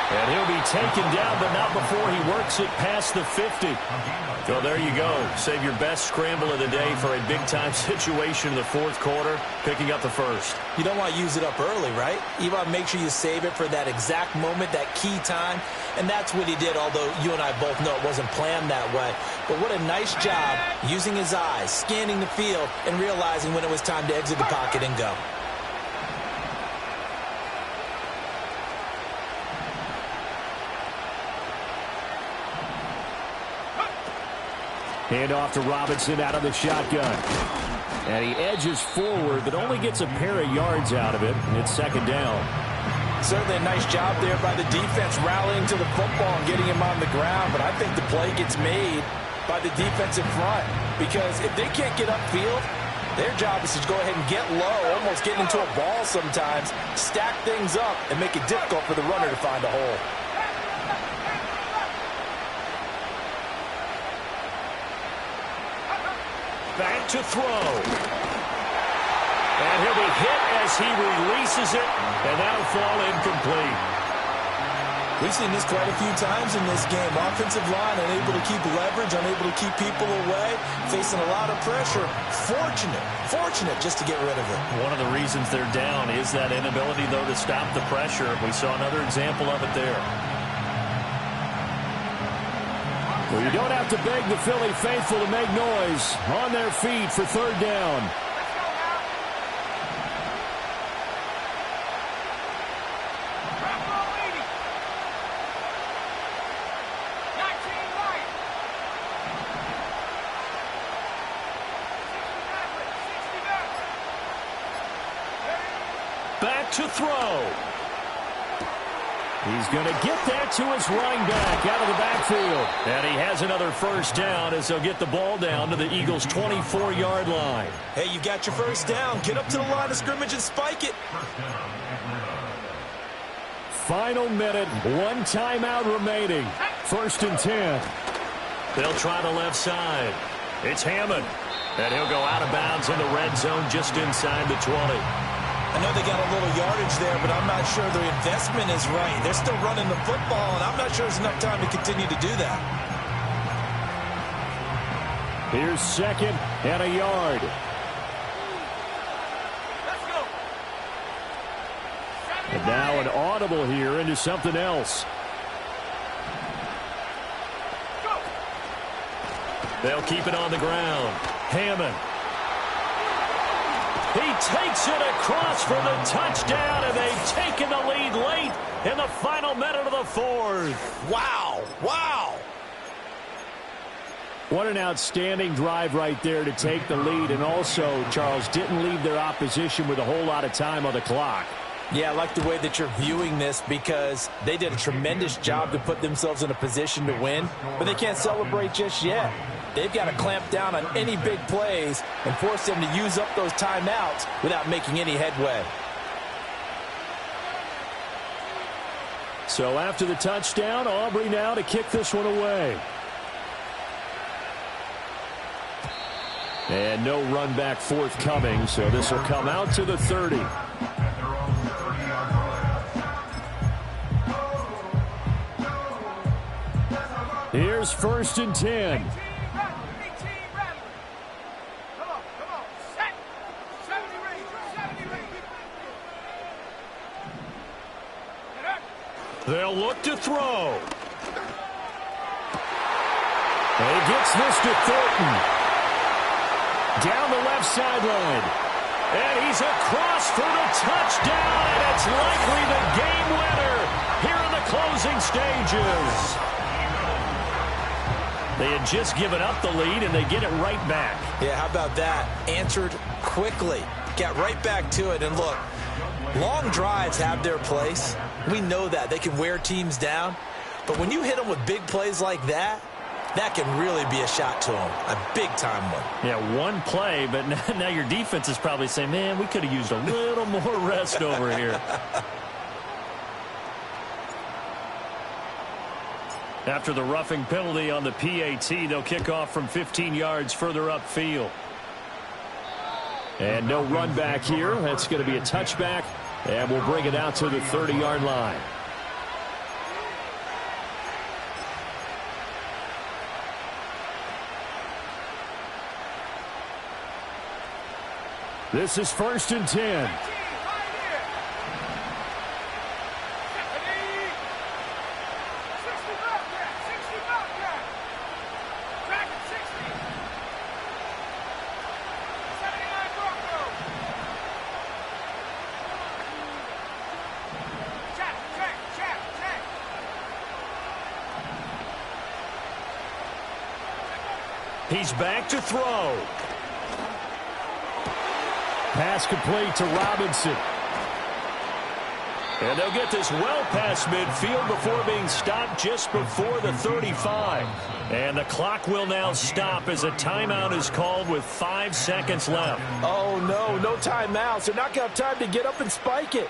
And he'll be taken down, but not before he works it past the 50. So there you go. Save your best scramble of the day for a big-time situation in the fourth quarter, picking up the first. You don't want to use it up early, right? You want to make sure you save it for that exact moment, that key time. And that's what he did, although you and I both know it wasn't planned that way. But what a nice job using his eyes, scanning the field, and realizing when it was time to exit the pocket and go. Hand off to Robinson out of the shotgun. And he edges forward, but only gets a pair of yards out of it. And it's 2nd down. Certainly a nice job there by the defense rallying to the football and getting him on the ground. But I think the play gets made by the defensive front. Because if they can't get upfield, their job is to go ahead and get low, almost get into a ball sometimes, stack things up, and make it difficult for the runner to find a hole. Back to throw. And he'll be hit as he releases it, and that'll fall incomplete. We've seen this quite a few times in this game. Offensive line unable to keep leverage, unable to keep people away, facing a lot of pressure. Fortunate just to get rid of it. One of the reasons they're down is that inability, though, to stop the pressure. We saw another example of it there. Well, you don't have to beg the Philly faithful to make noise. On their feet for 3rd down. Back to throw. He's going to get that to his running back out of the backfield. And he has another 1st down as they'll get the ball down to the Eagles' 24-yard line. Hey, you got your 1st down. Get up to the line of scrimmage and spike it. Final minute, 1 timeout remaining. 1st and 10. They'll try the left side. It's Hammond. And he'll go out of bounds in the red zone just inside the 20. I know they got a little yardage there, but I'm not sure their investment is right. They're still running the football, and I'm not sure there's enough time to continue to do that. Here's 2nd and a yard. Let's go. And now an audible here into something else. Go. They'll keep it on the ground. Hammond. He takes it across for the touchdown, and they've taken the lead late in the final minute of the fourth. Wow. What an outstanding drive right there to take the lead, and also, Charles, didn't leave their opposition with a whole lot of time on the clock. Yeah, I like the way that you're viewing this because they did a tremendous job to put themselves in a position to win, but they can't celebrate just yet. They've got to clamp down on any big plays and force them to use up those timeouts without making any headway. So after the touchdown, Aubrey now to kick this one away. And no run back forthcoming, so this will come out to the 30. Here's 1st and 10. They'll look to throw. And he gets this to Thornton. Down the left sideline. And he's across for the touchdown, and it's likely the game winner here in the closing stages. They had just given up the lead, and they get it right back. Yeah, how about that? Answered quickly. Got right back to it. And look, long drives have their place. We know that. They can wear teams down. But when you hit them with big plays like that, that can really be a shot to them. A big-time one. Yeah, one play, but now your defense is probably saying, man, we could have used a little more rest over here. After the roughing penalty on the PAT, they'll kick off from 15 yards further upfield. And no run back here. That's going to be a touchback, and we'll bring it out to the 30-yard line. This is 1st and 10. He's back to throw. Pass complete to Robinson. And they'll get this well past midfield before being stopped just before the 35. And the clock will now stop as a timeout is called with 5 seconds left. Oh, no timeouts. They're not going to have time to get up and spike it.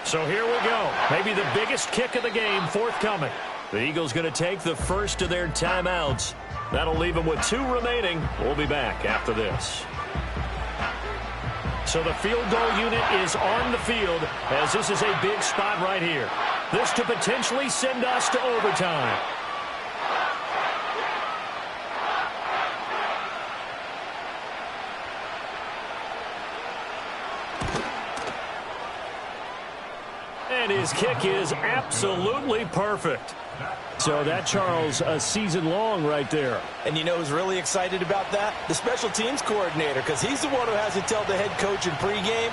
So here we go. Maybe the biggest kick of the game forthcoming. The Eagles going to take the first of their timeouts. That'll leave them with 2 remaining. We'll be back after this. So the field goal unit is on the field as this is a big spot right here. This to potentially send us to overtime. And his kick is absolutely perfect. So that, Charles, a season long right there. And you know who's really excited about that? The special teams coordinator, because he's the one who has to tell the head coach in pregame,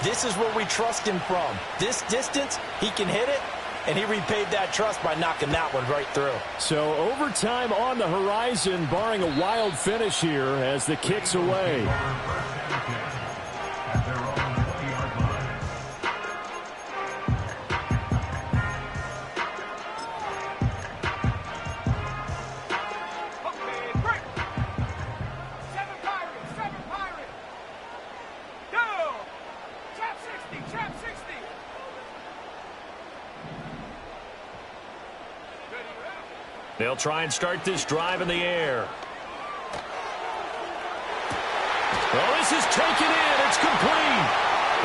this is where we trust him from. This distance, he can hit it, and he repaid that trust by knocking that one right through. So overtime on the horizon, barring a wild finish here as the kick's away. They'll try and start this drive in the air. Well, this is taken in. It's complete.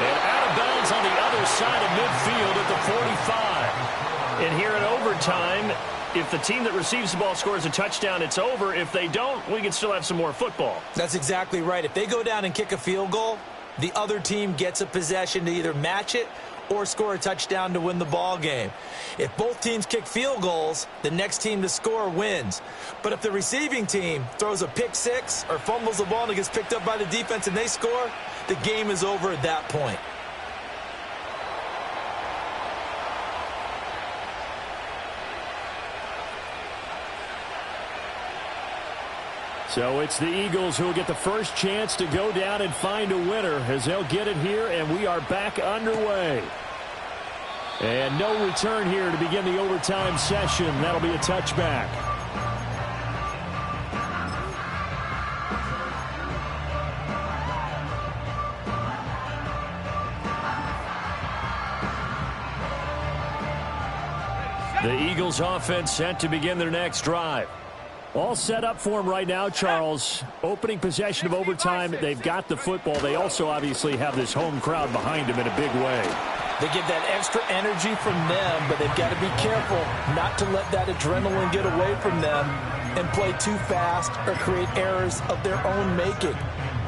And out of bounds on the other side of midfield at the 45. And here in overtime, if the team that receives the ball scores a touchdown, it's over. If they don't, we can still have some more football. That's exactly right. If they go down and kick a field goal, the other team gets a possession to either match it or score a touchdown to win the ball game. If both teams kick field goals, the next team to score wins. But if the receiving team throws a pick six or fumbles the ball and it gets picked up by the defense and they score, the game is over at that point. So it's the Eagles who will get the first chance to go down and find a winner as they'll get it here, and we are back underway. And no return here to begin the overtime session. That'll be a touchback. The Eagles offense set to begin their next drive. All set up for them right now, Charles. Opening possession of overtime. They've got the football. They also obviously have this home crowd behind them in a big way. They get that extra energy from them, but they've got to be careful not to let that adrenaline get away from them and play too fast or create errors of their own making.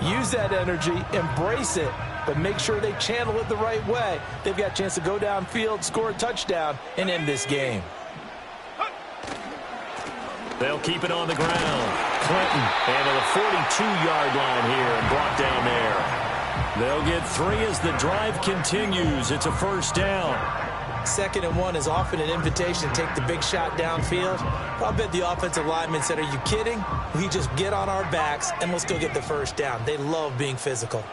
Use that energy, embrace it, but make sure they channel it the right way. They've got a chance to go downfield, score a touchdown, and end this game. They'll keep it on the ground. Clinton, and to the 42-yard line here and brought down there. They'll get 3 as the drive continues. It's a first down. 2nd and 1 is often an invitation to take the big shot downfield. I bet the offensive lineman said, are you kidding? We just get on our backs and let's go get the first down. They love being physical.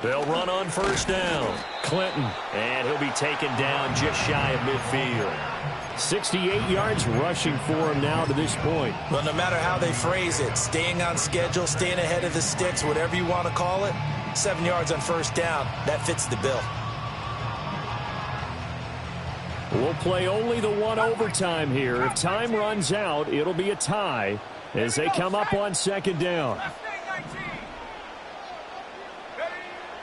They'll run on first down. Clinton, and he'll be taken down just shy of midfield. 68 yards rushing for him now to this point. Well, no matter how they phrase it, staying on schedule, staying ahead of the sticks, whatever you want to call it, 7 yards on first down, that fits the bill. We'll play only the 1 overtime here. If time runs out, it'll be a tie as they come up on 2nd down.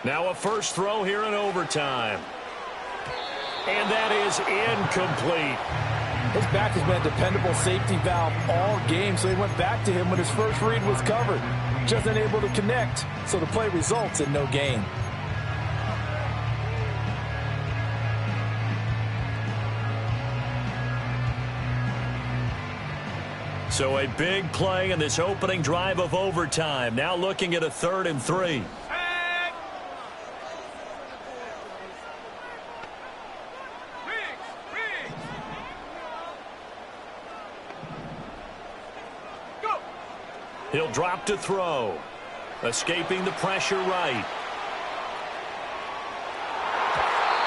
Now a first throw here in overtime. And that is incomplete. His back has been a dependable safety valve all game, so he went back to him when his first read was covered. Just unable to connect, so the play results in no gain. So a big play in this opening drive of overtime. Now looking at a 3rd and 3. He'll drop to throw. Escaping the pressure right.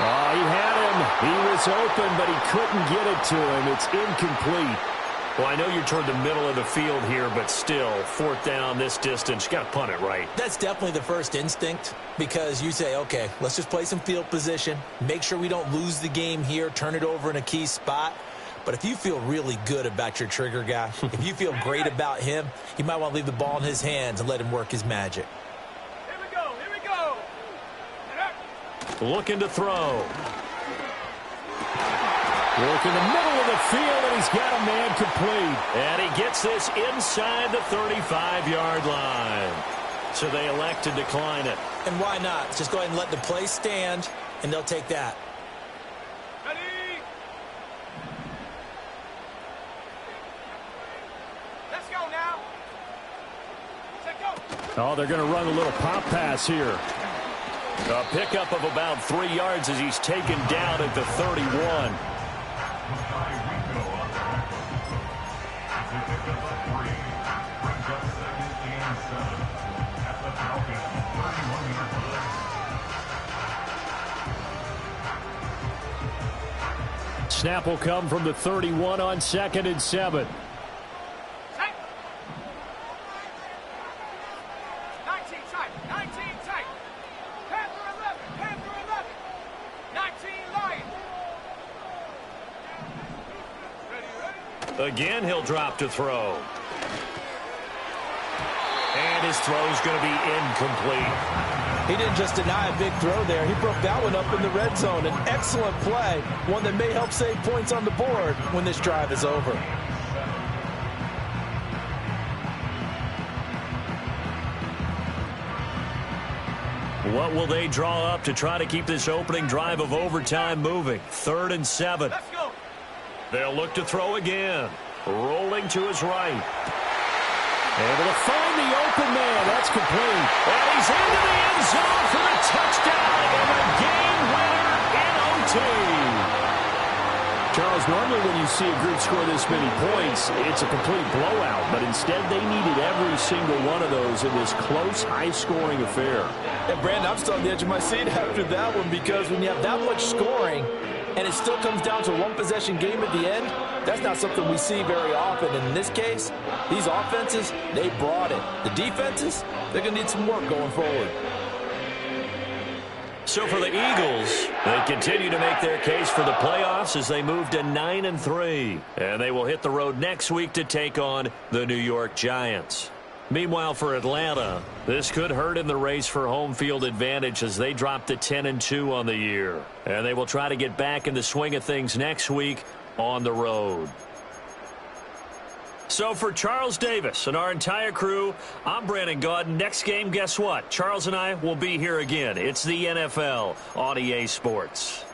Oh, he had him. He was open, but he couldn't get it to him. It's incomplete. Well, I know you're toward the middle of the field here, but still, 4th down this distance. You got to punt it right. That's definitely the first instinct because you say, okay, let's just play some field position. Make sure we don't lose the game here. Turn it over in a key spot. But if you feel really good about your trigger guy, if you feel great about him, you might want to leave the ball in his hands and let him work his magic. Here we go, here we go. Looking to throw. Work in the middle of the field, and he's got a man complete. And he gets this inside the 35-yard line. So they elect to decline it. And why not? Just go ahead and let the play stand, and they'll take that. Ready? Let's go now. Set go. Oh, they're going to run a little pop pass here. A pickup of about 3 yards as he's taken down at the 31. Snap will come from the 31 on 2nd and 7. Tight. 19 tight. 19 tight. Panther 11. Panther 11. 19 Lion. Ready, ready. Again, he'll drop to throw. And his throw's going to be incomplete. He didn't just deny a big throw there. He broke that one up in the red zone. An excellent play, one that may help save points on the board when this drive is over. What will they draw up to try to keep this opening drive of overtime moving? 3rd and 7. Let's go. They'll look to throw again. Rolling to his right. Able to find the open man. That's complete. And he's into the end zone for the touchdown and the game winner in OT. Charles, normally when you see a group score this many points, it's a complete blowout. But instead, they needed every single one of those in this close, high-scoring affair. And Brandon, I'm still on the edge of my seat after that one because when you have that much scoring and it still comes down to a one-possession game at the end, that's not something we see very often. And in this case, these offenses, they brought it. The defenses, they're going to need some work going forward. So for the Eagles, they continue to make their case for the playoffs as they move to 9-3. And they will hit the road next week to take on the New York Giants. Meanwhile, for Atlanta, this could hurt in the race for home field advantage as they drop to 10-2 on the year. And they will try to get back in the swing of things next week on the road. So for Charles Davis and our entire crew, I'm Brandon Gaudin. Next game, guess what? Charles and I will be here again. It's the NFL on EA Sports.